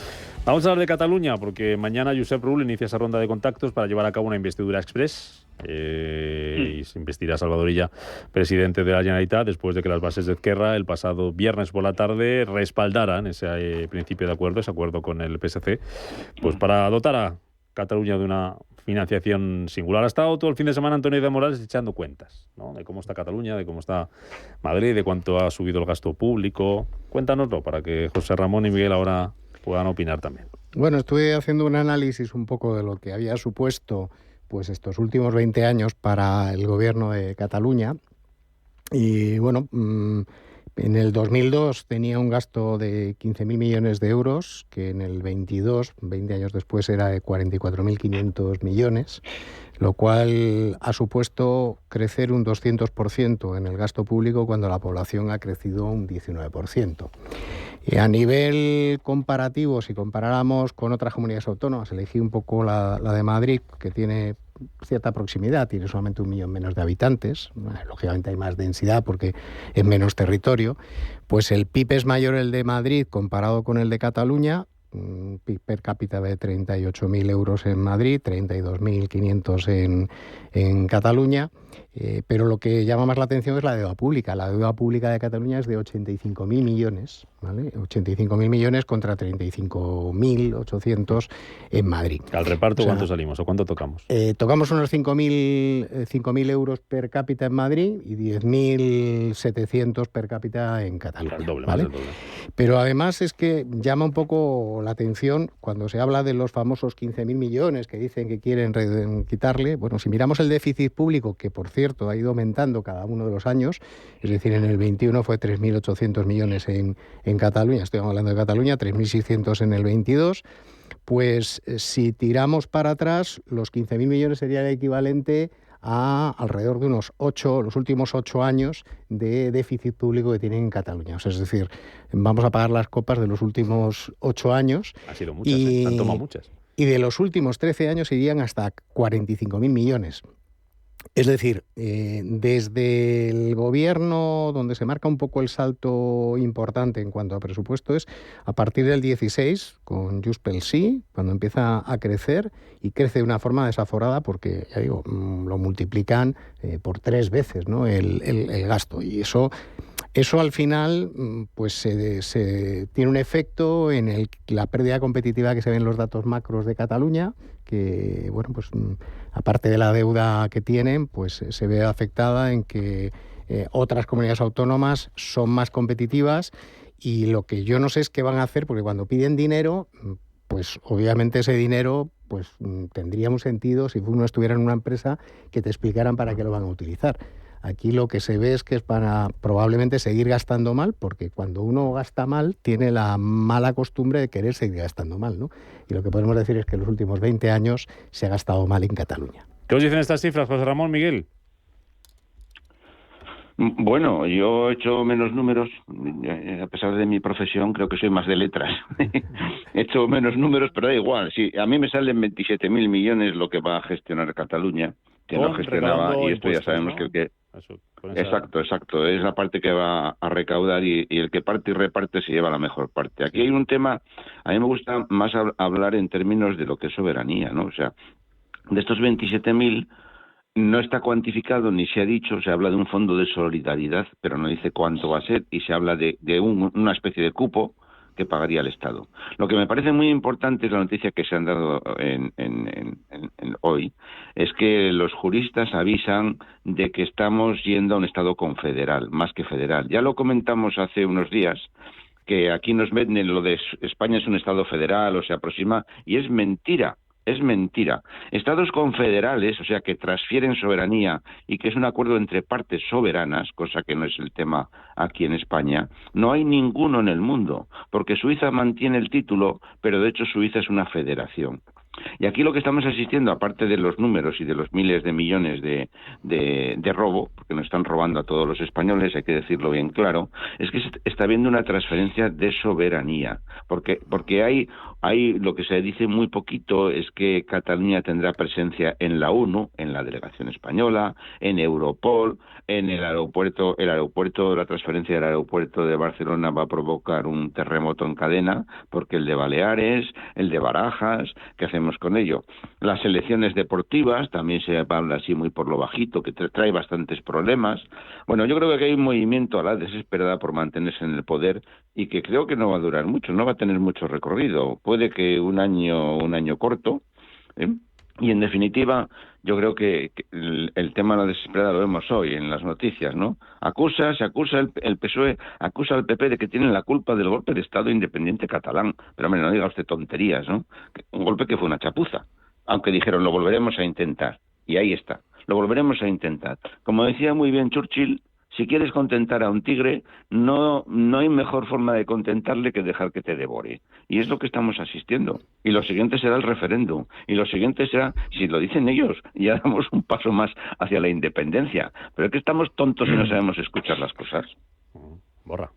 Vamos a hablar de Cataluña, porque mañana Josep Rull inicia esa ronda de contactos para llevar a cabo una investidura express. Y se investirá a Salvador Illa, presidente de la Generalitat, después de que las bases de Esquerra el pasado viernes por la tarde respaldaran ese principio de acuerdo, ese acuerdo con el PSC, pues para dotar a Cataluña de una financiación singular. Ha estado todo el fin de semana Antonio Díaz Morales echando cuentas, ¿no?, de cómo está Cataluña, de cómo está Madrid, de cuánto ha subido el gasto público. Cuéntanoslo para que José Ramón y Miguel ahora puedan opinar también. Bueno, estuve haciendo un análisis un poco de lo que había supuesto pues estos últimos 20 años para el gobierno de Cataluña y bueno, en el 2002 tenía un gasto de 15.000 millones de euros, que en el 22, 20 años después, era de 44.500 millones, lo cual ha supuesto crecer un 200% en el gasto público cuando la población ha crecido un 19%. Y a nivel comparativo, si comparáramos con otras comunidades autónomas, elegí un poco la de Madrid, que tiene cierta proximidad, tiene solamente 1 millón menos de habitantes, lógicamente hay más densidad porque es menos territorio, pues el PIB es mayor el de Madrid comparado con el de Cataluña, PIB per cápita de 38.000 euros en Madrid, 32.500 en Cataluña, pero lo que llama más la atención es la deuda pública. La deuda pública de Cataluña es de 85.000 millones, ¿vale? 85.000 millones contra 35.800 en Madrid. ¿Al reparto cuánto salimos o cuánto tocamos? Tocamos unos 5.000 euros per cápita en Madrid y 10.700 per cápita en Cataluña. El doble, ¿vale? más del doble. Pero además es que llama un poco la atención cuando se habla de los famosos 15.000 millones que dicen que quieren quitarle. Bueno, si miramos el déficit público, que por cierto ha ido aumentando cada uno de los años, es decir, en el 21 fue 3.800 millones en Cataluña, estoy hablando de Cataluña, 3.600 en el 22, pues si tiramos para atrás, los 15.000 millones sería el equivalente a alrededor de unos 8, los últimos 8 años de déficit público que tienen en Cataluña. O sea, es decir, vamos a pagar las copas de los últimos 8 años. Ha sido muchas, han tomado muchas. Y de los últimos 13 años irían hasta 45.000 millones. Es decir, desde el gobierno, donde se marca un poco el salto importante en cuanto a presupuesto, es a partir del 16, con Junts pel Sí, cuando empieza a crecer, y crece de una forma desaforada porque, ya digo, lo multiplican por 3 veces, ¿no?, el gasto. Y eso al final pues se tiene un efecto en la pérdida competitiva que se ve en los datos macros de Cataluña, que, bueno, pues aparte de la deuda que tienen, pues se ve afectada en que otras comunidades autónomas son más competitivas, y lo que yo no sé es qué van a hacer, porque cuando piden dinero, pues obviamente ese dinero pues tendría un sentido si uno estuviera en una empresa que te explicaran para qué lo van a utilizar. Aquí lo que se ve es que es para probablemente seguir gastando mal, porque cuando uno gasta mal tiene la mala costumbre de querer seguir gastando mal, ¿no? Y lo que podemos decir es que en los últimos 20 años se ha gastado mal en Cataluña. ¿Qué os dicen estas cifras, José Ramón, Miguel? Bueno, yo he hecho menos números, a pesar de mi profesión, creo que soy más de letras. He hecho menos números, pero da igual. Sí, a mí me salen 27.000 millones lo que va a gestionar Cataluña, que no gestionaba, y esto ya sabemos, ¿no?, que Exacto, es la parte que va a recaudar, y el que parte y reparte se lleva la mejor parte. Aquí hay un tema, a mí me gusta más hablar en términos de lo que es soberanía, ¿no? O sea, de estos 27.000 no está cuantificado ni se ha dicho, se habla de un fondo de solidaridad, pero no dice cuánto va a ser, y se habla de una especie de cupo que pagaría el Estado. Lo que me parece muy importante es la noticia que se han dado hoy, es que los juristas avisan de que estamos yendo a un Estado confederal, más que federal. Ya lo comentamos hace unos días, que aquí nos venden lo de España es un Estado federal o se aproxima, y es mentira. Es mentira. Estados confederales, o sea, que transfieren soberanía y que es un acuerdo entre partes soberanas, cosa que no es el tema aquí en España, no hay ninguno en el mundo, porque Suiza mantiene el título, pero de hecho Suiza es una federación. Y aquí lo que estamos asistiendo, aparte de los números y de los miles de millones de robo, porque nos están robando a todos los españoles, hay que decirlo bien claro, es que está habiendo una transferencia de soberanía, porque hay lo que se dice muy poquito es que Cataluña tendrá presencia en la ONU, en la delegación española, en Europol, en el aeropuerto, la transferencia del aeropuerto de Barcelona va a provocar un terremoto en cadena, porque el de Baleares, el de Barajas, ¿qué hacemos con ello? Las elecciones deportivas, también se habla así muy por lo bajito, que trae bastantes problemas. Bueno, yo creo que hay un movimiento a la desesperada por mantenerse en el poder, y que creo que no va a durar mucho, no va a tener mucho recorrido. Puede que un año corto, y en definitiva yo creo que el tema de la desesperada lo vemos hoy en las noticias, ¿no? Se acusa el PSOE, acusa al PP de que tienen la culpa del golpe de Estado independiente catalán. Pero hombre, no diga usted tonterías, ¿no? Un golpe que fue una chapuza, aunque dijeron lo volveremos a intentar, y ahí está, lo volveremos a intentar. Como decía muy bien Churchill, si quieres contentar a un tigre, no hay mejor forma de contentarle que dejar que te devore. Y es lo que estamos asistiendo. Y lo siguiente será el referéndum. Y lo siguiente será, si lo dicen ellos, ya damos un paso más hacia la independencia. Pero es que estamos tontos y no sabemos escuchar las cosas. Borra.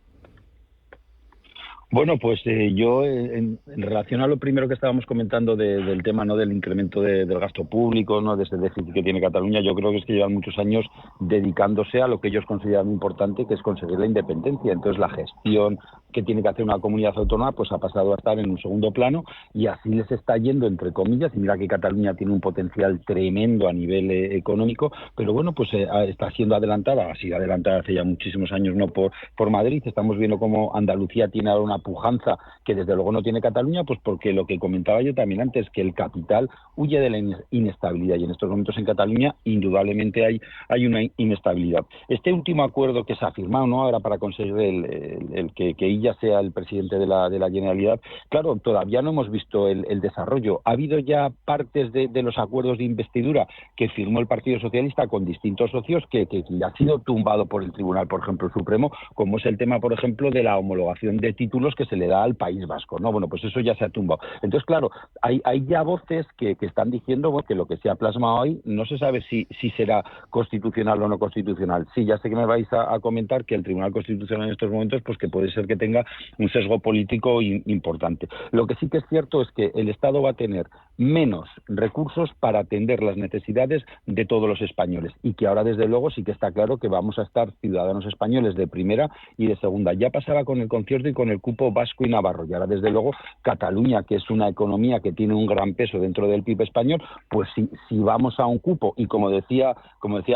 Bueno, pues yo en relación a lo primero que estábamos comentando del tema, ¿no?, del incremento del gasto público, ¿no?, de ese déficit que tiene Cataluña, yo creo que es que llevan muchos años dedicándose a lo que ellos consideran importante, que es conseguir la independencia. Entonces la gestión que tiene que hacer una comunidad autónoma pues ha pasado a estar en un segundo plano y así les está yendo, entre comillas, y mira que Cataluña tiene un potencial tremendo a nivel económico, pero bueno, pues está siendo adelantada, ha sido adelantada hace ya muchísimos años, no por Madrid. Estamos viendo cómo Andalucía tiene ahora una pujanza que desde luego no tiene Cataluña, pues porque lo que comentaba yo también antes, que el capital huye de la inestabilidad, y en estos momentos en Cataluña indudablemente hay una inestabilidad. Este último acuerdo que se ha firmado, ¿no?, ahora para conseguir el que Illa sea el presidente de la Generalitat, claro, todavía no hemos visto el desarrollo. Ha habido ya partes de los acuerdos de investidura que firmó el Partido Socialista con distintos socios que ha sido tumbado por el Tribunal, por ejemplo, Supremo, como es el tema, por ejemplo, de la homologación de títulos que se le da al País Vasco, ¿no? Bueno, pues eso ya se ha tumbado. Entonces, claro, hay ya voces que están diciendo, bueno, que lo que se ha plasmado hoy no se sabe si será constitucional o no constitucional. Sí, ya sé que me vais a comentar que el Tribunal Constitucional en estos momentos, pues que puede ser que tenga un sesgo político importante. Lo que sí que es cierto es que el Estado va a tener menos recursos para atender las necesidades de todos los españoles, y que ahora, desde luego, sí que está claro que vamos a estar ciudadanos españoles de primera y de segunda. Ya pasaba con el concierto y con el cupo vasco y navarro, y ahora, desde luego, Cataluña, que es una economía que tiene un gran peso dentro del PIB español, pues si vamos a un cupo, y como decía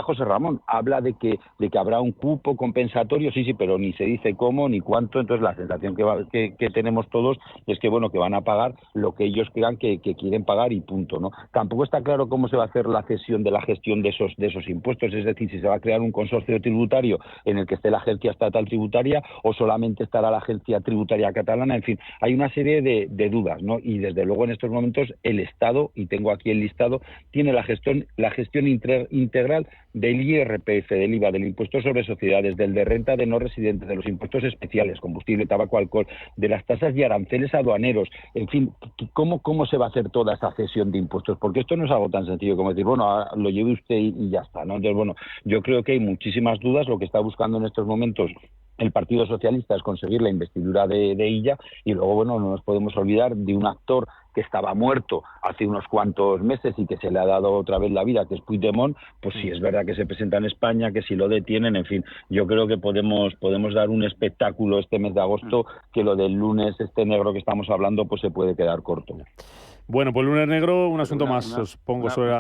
José Ramón, habla de que habrá un cupo compensatorio, sí, pero ni se dice cómo ni cuánto. Entonces la sensación que tenemos todos es que, bueno, que van a pagar lo que ellos crean que quieren pagar y punto, ¿no? Tampoco está claro cómo se va a hacer la cesión de la gestión de esos impuestos, es decir, si se va a crear un consorcio tributario en el que esté la Agencia Estatal Tributaria o solamente estará la Agencia Tributaria Catalana. En fin, hay una serie de dudas, ¿no? Y desde luego en estos momentos el Estado, y tengo aquí el listado, tiene la gestión integral del IRPF, del IVA, del impuesto sobre sociedades, del de renta de no residentes, de los impuestos especiales, combustible, tabaco, alcohol, de las tasas y aranceles aduaneros. En fin, ¿cómo se va a hacer toda esa cesión de impuestos? Porque esto no es algo tan sencillo como decir, bueno, lo lleve usted y ya está, ¿no? Entonces, bueno, yo creo que hay muchísimas dudas. Lo que está buscando en estos momentos el Partido Socialista es conseguir la investidura de Illa, y luego, bueno, no nos podemos olvidar de un actor que estaba muerto hace unos cuantos meses y que se le ha dado otra vez la vida, que es Puigdemont. Pues sí, es verdad que se presenta en España, que si lo detienen, en fin, yo creo que podemos dar un espectáculo este mes de agosto, que lo del lunes negro que estamos hablando pues se puede quedar corto. Bueno, pues lunes negro, un asunto más os pongo sobre...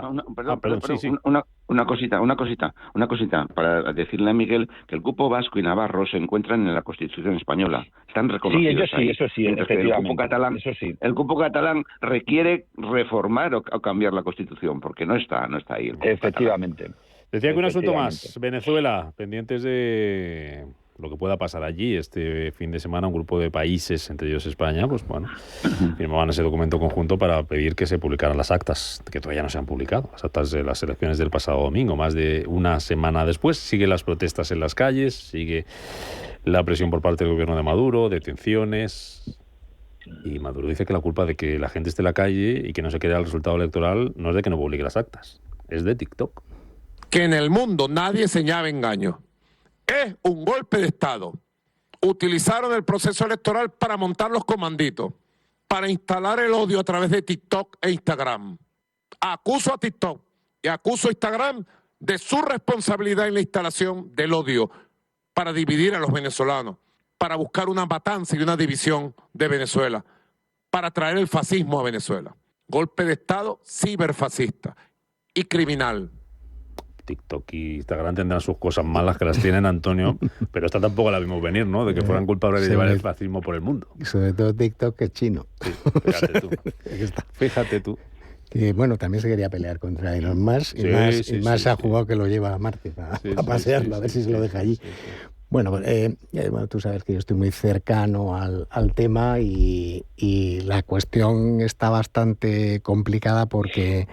Una cosita, para decirle a Miguel que el cupo vasco y navarro se encuentran en la Constitución española. Están reconocidos. Sí, eso sí, efectivamente. El cupo catalán requiere reformar o cambiar la Constitución, porque no está ahí. Efectivamente. Decía que un asunto más. Venezuela, pendientes de lo que pueda pasar allí este fin de semana. Un grupo de países, entre ellos España, pues bueno, firmaban ese documento conjunto para pedir que se publicaran las actas, que todavía no se han publicado, las actas de las elecciones del pasado domingo. Más de una semana después, siguen las protestas en las calles, sigue la presión por parte del gobierno de Maduro, detenciones. Y Maduro dice que la culpa de que la gente esté en la calle y que no se quede el resultado electoral no es de que no publique las actas, es de TikTok. Que en el mundo nadie señala engaño. Es un golpe de Estado. Utilizaron el proceso electoral para montar los comanditos, para instalar el odio a través de TikTok e Instagram. Acuso a TikTok y acuso a Instagram de su responsabilidad en la instalación del odio para dividir a los venezolanos, para buscar una matanza y una división de Venezuela, para traer el fascismo a Venezuela. Golpe de Estado ciberfascista y criminal. TikTok y Instagram tendrán sus cosas malas, que las tienen, Antonio, pero esta tampoco la vimos venir, ¿no? De que fueran culpables de llevar el fascismo por el mundo. Y sobre todo TikTok, que es chino. Sí, fíjate tú. Fíjate tú. Que, bueno, también se quería pelear contra Elon Musk, y más se ha jugado que lo lleva a Marte para pasearlo, a ver si se lo deja allí. Bueno, bueno, tú sabes que yo estoy muy cercano al tema y la cuestión está bastante complicada porque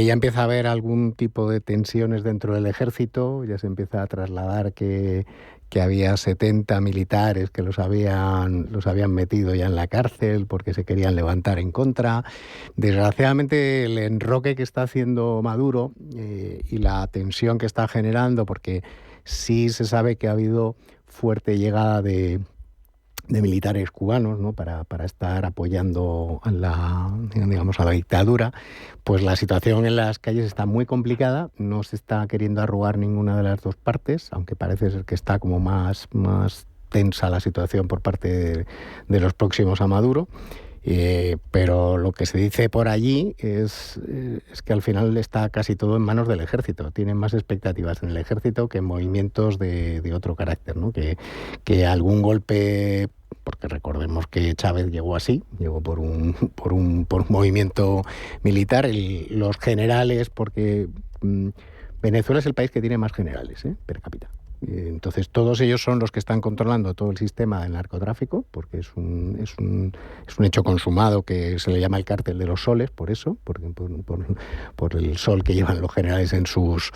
ya empieza a haber algún tipo de tensiones dentro del ejército, ya se empieza a trasladar que había 70 militares que los habían metido ya en la cárcel porque se querían levantar en contra. Desgraciadamente el enroque que está haciendo Maduro y la tensión que está generando, porque sí se sabe que ha habido fuerte llegada de militares cubanos, ¿no? para estar apoyando a la dictadura, pues la situación en las calles está muy complicada, no se está queriendo arrugar ninguna de las dos partes, aunque parece ser que está como más tensa la situación por parte de los próximos a Maduro. Pero lo que se dice por allí es que al final está casi todo en manos del ejército. Tienen más expectativas en el ejército que en movimientos de otro carácter, ¿no? Que algún golpe, porque recordemos que Chávez llegó por un movimiento militar. Los generales, porque Venezuela es el país que tiene más generales per cápita. Entonces todos ellos son los que están controlando todo el sistema del narcotráfico, porque es un hecho consumado que se le llama el cártel de los soles, por eso, por el sol que llevan los generales en sus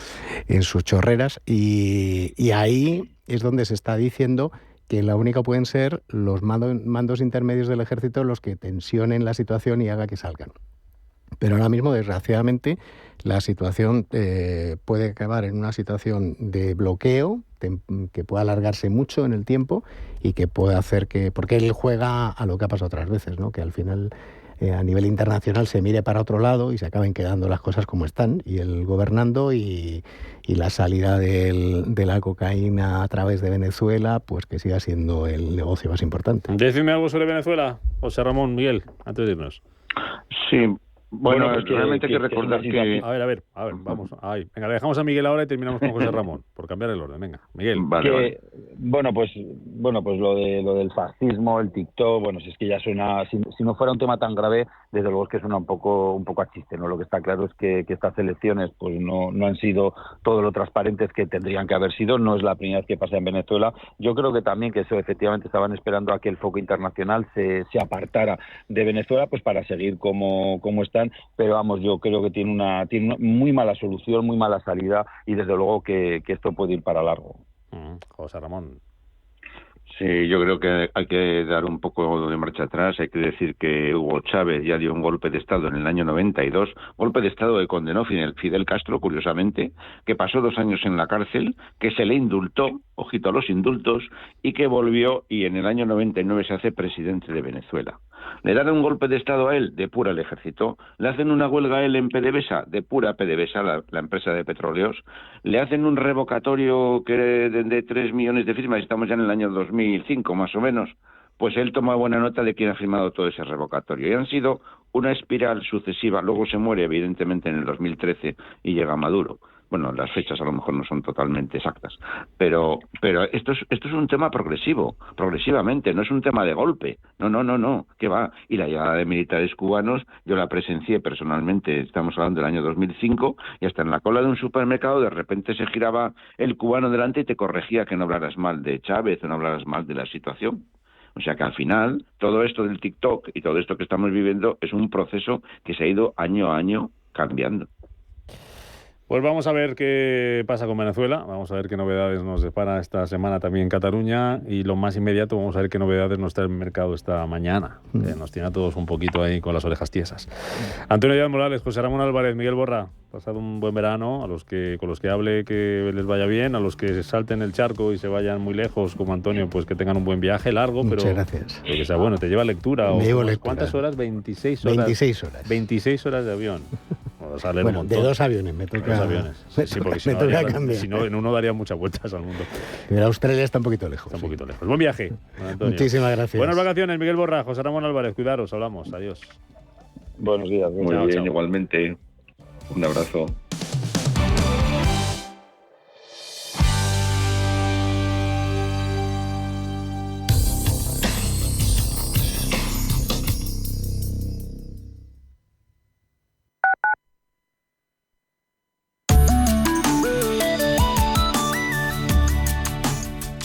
chorreras, y ahí es donde se está diciendo que la única pueden ser los mandos intermedios del ejército los que tensionen la situación y haga que salgan. Pero ahora mismo, desgraciadamente, la situación puede acabar en una situación de bloqueo que pueda alargarse mucho en el tiempo y que puede hacer que... Porque él juega a lo que ha pasado otras veces, ¿no? Que al final a nivel internacional se mire para otro lado y se acaben quedando las cosas como están, y él gobernando y la salida de la cocaína a través de Venezuela, pues que siga siendo el negocio más importante. Decime algo sobre Venezuela, José Ramón, Miguel, antes de irnos. Sí. Bueno, pues realmente hay que recordar que... A ver, vamos. Ahí. Venga, le dejamos a Miguel ahora y terminamos con José Ramón, por cambiar el orden. Venga, Miguel. Vale. Bueno, pues lo del fascismo, el TikTok, bueno, si es que ya suena, si no fuera un tema tan grave, desde luego es que suena un poco a chiste, ¿no? Lo que está claro es que estas elecciones pues no han sido todo lo transparentes que tendrían que haber sido. No es la primera vez que pasa en Venezuela. Yo creo que también que eso efectivamente estaban esperando a que el foco internacional se apartara de Venezuela, pues para seguir como están. Pero vamos, yo creo que tiene una muy mala solución, muy mala salida, y desde luego que esto puede ir para largo. José Ramón. Sí, yo creo que hay que dar un poco de marcha atrás. Hay que decir que Hugo Chávez ya dio un golpe de Estado en el año 92, golpe de Estado que condenó Fidel Castro, curiosamente, que pasó 2 años en la cárcel, que se le indultó, ojito a los indultos, y que volvió y en el año 99 se hace presidente de Venezuela. Le dan un golpe de Estado a él, depura el ejército. Le hacen una huelga a él en PDVSA, depura PDVSA, la empresa de petróleos. Le hacen un revocatorio de 3 millones de firmas, estamos ya en el año 2005 más o menos. Pues él toma buena nota de quién ha firmado todo ese revocatorio. Y han sido una espiral sucesiva. Luego se muere, evidentemente, en el 2013 y llega Maduro. Bueno, las fechas a lo mejor no son totalmente exactas, pero esto es un tema progresivamente, no es un tema de golpe, no, ¿qué va? Y la llegada de militares cubanos, yo la presencié personalmente, estamos hablando del año 2005, y hasta en la cola de un supermercado de repente se giraba el cubano delante y te corregía que no hablaras mal de Chávez o no hablaras mal de la situación. O sea que al final, todo esto del TikTok y todo esto que estamos viviendo es un proceso que se ha ido año a año cambiando. Pues vamos a ver qué pasa con Venezuela, vamos a ver qué novedades nos depara esta semana también en Cataluña, y lo más inmediato, vamos a ver qué novedades nos trae el mercado esta mañana, que nos tiene a todos un poquito ahí con las orejas tiesas. Antonio Díaz Morales, José Ramón Álvarez, Miguel Borra, pasado un buen verano, con los que hable que les vaya bien, a los que salten el charco y se vayan muy lejos como Antonio, pues que tengan un buen viaje largo. Muchas pero gracias. Que sea bueno, te lleva lectura. Me llevo lectura. ¿Cuántas horas? 26 horas. 26 horas. 26 horas de avión. Bueno, de 2 aviones me toca. 2 aviones. Sí, porque si no, en uno daría muchas vueltas al mundo. Pero Australia está un poquito lejos. Está un poquito lejos. Buen viaje, Antonio. Muchísimas gracias. Buenas vacaciones, Miguel Borra, José Ramón Álvarez. Cuidaros, hablamos. Adiós. Buenos días. Muy bien, chao. Igualmente. Un abrazo.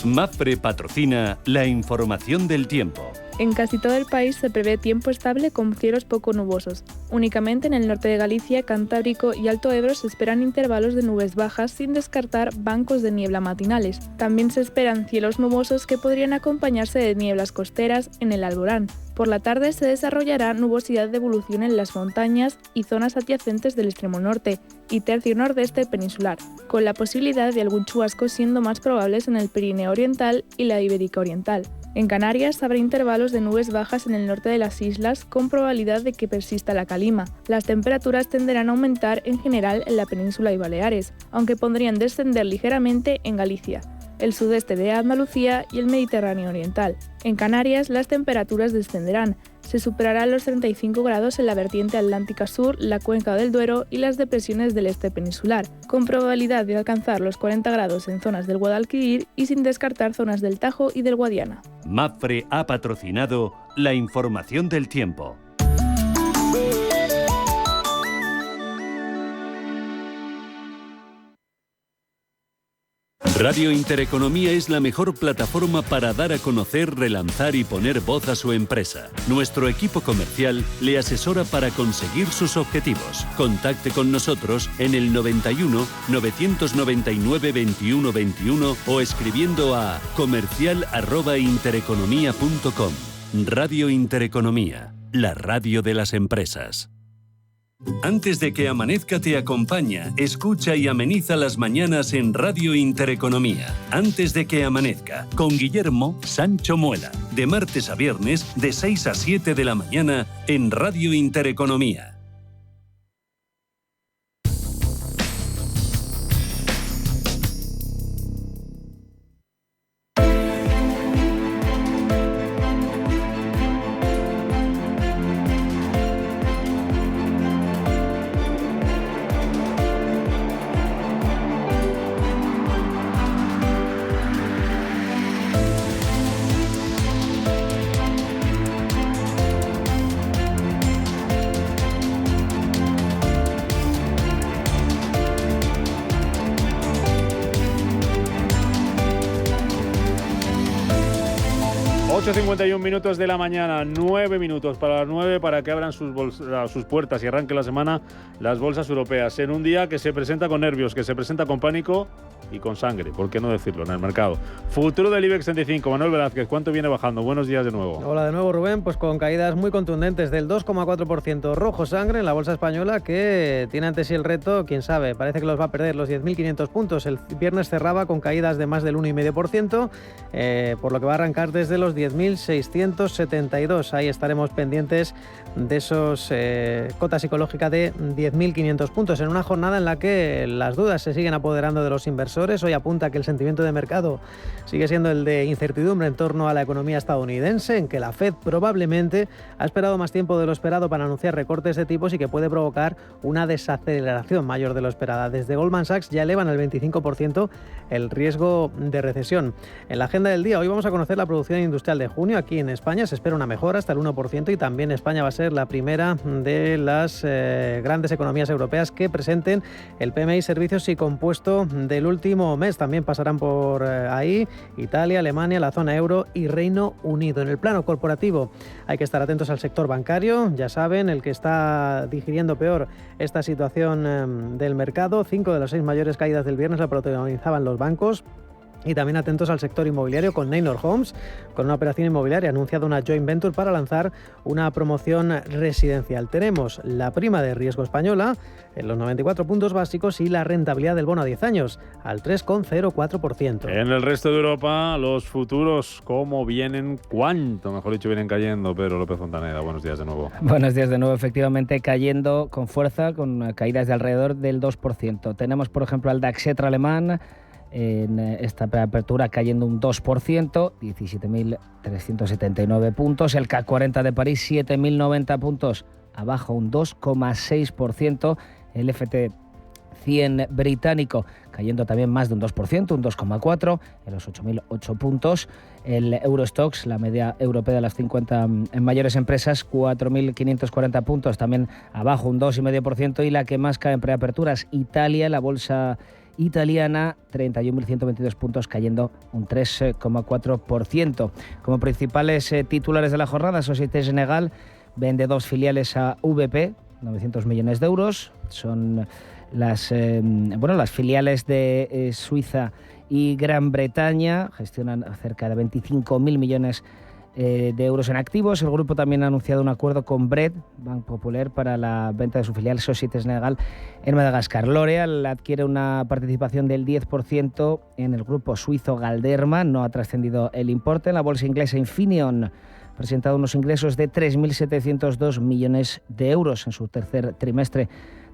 Mapfre patrocina la información del tiempo. En casi todo el país se prevé tiempo estable con cielos poco nubosos. Únicamente en el norte de Galicia, Cantábrico y Alto Ebro se esperan intervalos de nubes bajas sin descartar bancos de niebla matinales. También se esperan cielos nubosos que podrían acompañarse de nieblas costeras en el Alborán. Por la tarde se desarrollará nubosidad de evolución en las montañas y zonas adyacentes del extremo norte y tercio nordeste peninsular, con la posibilidad de algún chubasco siendo más probables en el Pirineo Oriental y la Ibérica Oriental. En Canarias habrá intervalos de nubes bajas en el norte de las islas con probabilidad de que persista la calima. Las temperaturas tenderán a aumentar en general en la península y Baleares, aunque podrían descender ligeramente en Galicia, el sudeste de Andalucía y el Mediterráneo oriental. En Canarias las temperaturas descenderán. Se superarán los 35 grados en la vertiente atlántica sur, la cuenca del Duero y las depresiones del este peninsular, con probabilidad de alcanzar los 40 grados en zonas del Guadalquivir y sin descartar zonas del Tajo y del Guadiana. Mapfre ha patrocinado la información del tiempo. Radio Intereconomía es la mejor plataforma para dar a conocer, relanzar y poner voz a su empresa. Nuestro equipo comercial le asesora para conseguir sus objetivos. Contacte con nosotros en el 91 999 21 21 o escribiendo a comercial@intereconomia.com. Radio Intereconomía, la radio de las empresas. Antes de que amanezca te acompaña, escucha y ameniza las mañanas en Radio Intereconomía. Antes de que amanezca, con Guillermo Sancho Muela, de martes a viernes de 6 a 7 de la mañana en Radio Intereconomía. Minutos de la mañana, 9 minutos para las 9 para que abran sus puertas y arranque la semana las bolsas europeas en un día que se presenta con nervios, que se presenta con pánico y con sangre, ¿por qué no decirlo?, en el mercado. Futuro del IBEX 35, Manuel Velázquez, ¿cuánto viene bajando? Buenos días de nuevo. Hola de nuevo, Rubén, pues con caídas muy contundentes del 2,4%, rojo sangre en la bolsa española, que tiene ante sí el reto, quién sabe, parece que los va a perder, los 10.500 puntos. El viernes cerraba con caídas de más del 1,5%, por lo que va a arrancar desde los 10.672. Ahí estaremos pendientes de esos cota psicológica de 10.500 puntos, en una jornada en la que las dudas se siguen apoderando de los inversores. Hoy apunta que el sentimiento de mercado sigue siendo el de incertidumbre en torno a la economía estadounidense, en que la Fed probablemente ha esperado más tiempo de lo esperado para anunciar recortes de tipos y que puede provocar una desaceleración mayor de lo esperada. Desde Goldman Sachs ya elevan al 25% el riesgo de recesión. En la agenda del día, hoy vamos a conocer la producción industrial de junio. Aquí en España se espera una mejora hasta el 1% y también España va a ser la primera de las grandes economías europeas que presenten el PMI servicios y compuesto del último mes. También pasarán por ahí Italia, Alemania, la zona euro y Reino Unido. En el plano corporativo hay que estar atentos al sector bancario, ya saben, el que está digiriendo peor esta situación del mercado. 5 de las 6 mayores caídas del viernes la protagonizaban los bancos. Y también atentos al sector inmobiliario con Neynor Homes, con una operación inmobiliaria, ha anunciado una joint venture para lanzar una promoción residencial. Tenemos la prima de riesgo española en los 94 puntos básicos y la rentabilidad del bono a 10 años al 3,04%. En el resto de Europa, los futuros, ¿cómo vienen? ¿Cuánto, mejor dicho, vienen cayendo? Pedro López Fontaneda, buenos días de nuevo. Buenos días de nuevo, efectivamente cayendo con fuerza, con caídas de alrededor del 2%. Tenemos, por ejemplo, al DAX alemán, en esta apertura cayendo un 2%, 17.379 puntos. El CAC 40 de París, 7.090 puntos, abajo un 2,6%. El FT 100 británico cayendo también más de un 2%, un 2,4%, en los 8.008 puntos. El Eurostoxx, la media europea de las 50 mayores empresas, 4.540 puntos, también abajo un 2,5%. Y la que más cae en preaperturas, Italia, la bolsa italiana, 31.122 puntos, cayendo un 3,4%. Como principales titulares de la jornada, Société Générale vende 2 filiales a VP, 900 millones de euros. Son las filiales de Suiza y Gran Bretaña, gestionan cerca de 25.000 millones de euros en activos. El grupo también ha anunciado un acuerdo con Bread, Banco Popular, para la venta de su filial Société Générale en Madagascar. L'Oréal adquiere una participación del 10% en el grupo suizo Galderma. No ha trascendido el importe. En la bolsa inglesa Infineon ha presentado unos ingresos de 3.702 millones de euros en su tercer trimestre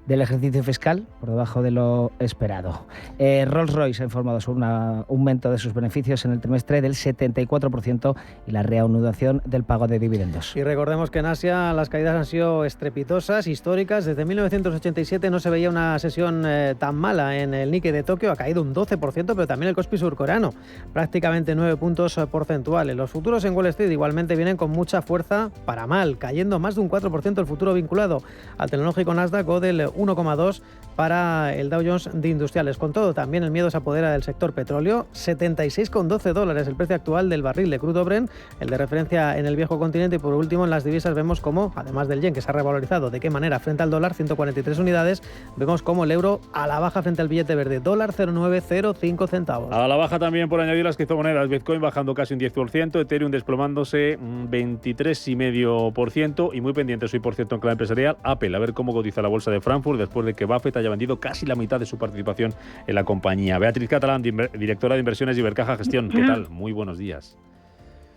del ejercicio fiscal, por debajo de lo esperado. Rolls-Royce ha informado sobre un aumento de sus beneficios en el trimestre del 74% y la reanudación del pago de dividendos. Y recordemos que en Asia las caídas han sido estrepitosas, históricas. Desde 1987 no se veía una sesión tan mala en el Nikkei de Tokio. Ha caído un 12%, pero también el Kospi surcoreano, prácticamente 9 puntos porcentuales. Los futuros en Wall Street igualmente vienen con mucha fuerza para mal, cayendo más de un 4% el futuro vinculado al tecnológico Nasdaq o del 1,2% para el Dow Jones de Industriales. Con todo, también el miedo se apodera del sector petróleo. $76,12 el precio actual del barril de crudo Brent, el de referencia en el viejo continente. Y por último, en las divisas vemos cómo, además del yen, que se ha revalorizado de qué manera frente al dólar, 143 unidades, vemos como el euro a la baja frente al billete verde, $0,905 centavos. A la baja también, por añadir, las criptomonedas. Bitcoin bajando casi un 10%, Ethereum desplomándose un 23,5%, y muy pendientes hoy, por cierto, en clave empresarial, Apple, a ver cómo cotiza la bolsa de Frankfurt después de que Buffett haya vendido casi la mitad de su participación en la compañía. Beatriz Catalán, directora de inversiones de Ibercaja Gestión. ¿Qué tal? Muy buenos días.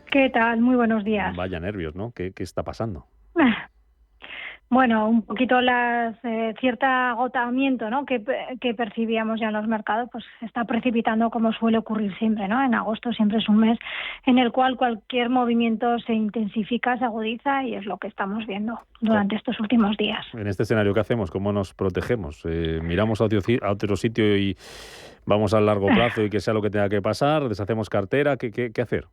¿Qué tal? Muy buenos días. Vaya nervios, ¿no? ¿Qué está pasando? Bueno, un poquito cierto agotamiento, ¿no?, que percibíamos ya en los mercados, pues se está precipitando como suele ocurrir siempre, ¿no? En agosto siempre es un mes en el cual cualquier movimiento se intensifica, se agudiza, y es lo que estamos viendo durante estos últimos días. En este escenario, ¿qué hacemos? ¿Cómo nos protegemos? ¿Miramos a otro sitio y vamos a largo plazo y que sea lo que tenga que pasar? ¿Deshacemos cartera? ¿Qué hacer?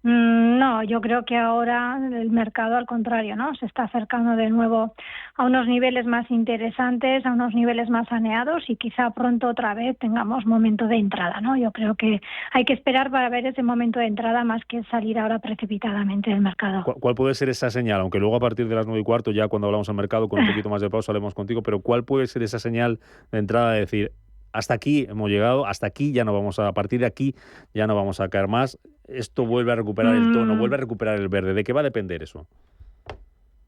No, yo creo que ahora el mercado, al contrario, ¿no?, se está acercando de nuevo a unos niveles más interesantes, a unos niveles más saneados, y quizá pronto otra vez tengamos momento de entrada, ¿no? Yo creo que hay que esperar para ver ese momento de entrada más que salir ahora precipitadamente del mercado. ¿Cuál puede ser esa señal? Aunque luego a partir de las 9:15, ya cuando hablamos al mercado con un poquito más de pausa, hablemos contigo, pero ¿cuál puede ser esa señal de entrada de decir, hasta aquí hemos llegado, hasta aquí ya no vamos a partir de aquí ya no vamos a caer más, esto vuelve a recuperar el tono, vuelve a recuperar el verde? ¿De qué va a depender eso?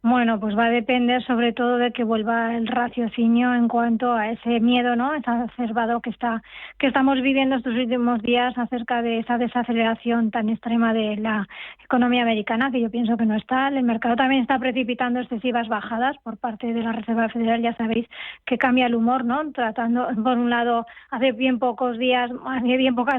Bueno, pues va a depender sobre todo de que vuelva el raciocinio en cuanto a ese miedo, ¿no?, exacerbado que estamos viviendo estos últimos días acerca de esa desaceleración tan extrema de la economía americana, que yo pienso que no está. El mercado también está precipitando excesivas bajadas por parte de la Reserva Federal. Ya sabéis que cambia el humor, ¿no?, tratando, por un lado, hace bien pocas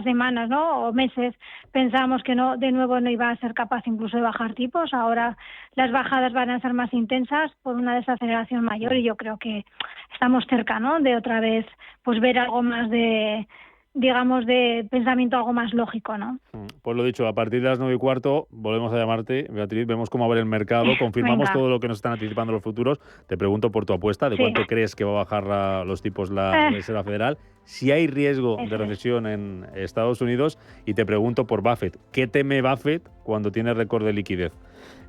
semanas, ¿no?, o meses, pensábamos que no, de nuevo no iba a ser capaz incluso de bajar tipos. Ahora las bajadas van a ser más intensas por una desaceleración mayor, y yo creo que estamos cerca, ¿no?, de otra vez pues ver algo más de, digamos, de pensamiento algo más lógico, ¿no? Pues lo dicho, a partir de las 9:15 volvemos a llamarte, Beatriz, vemos cómo va el mercado, confirmamos todo lo que nos están anticipando los futuros. Te pregunto por tu apuesta, de cuánto crees que va a bajar los tipos la Reserva Federal, si hay riesgo de recesión en Estados Unidos, y te pregunto por Buffett. ¿Qué teme Buffett cuando tiene récord de liquidez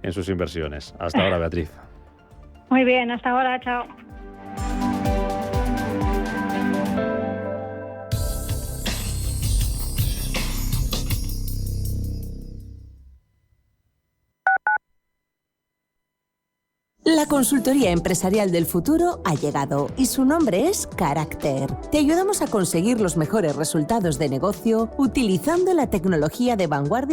en sus inversiones? Hasta ahora, Beatriz. Muy bien, hasta ahora, chao. La consultoría empresarial del futuro ha llegado y su nombre es Carácter. Te ayudamos a conseguir los mejores resultados de negocio utilizando la tecnología de vanguardia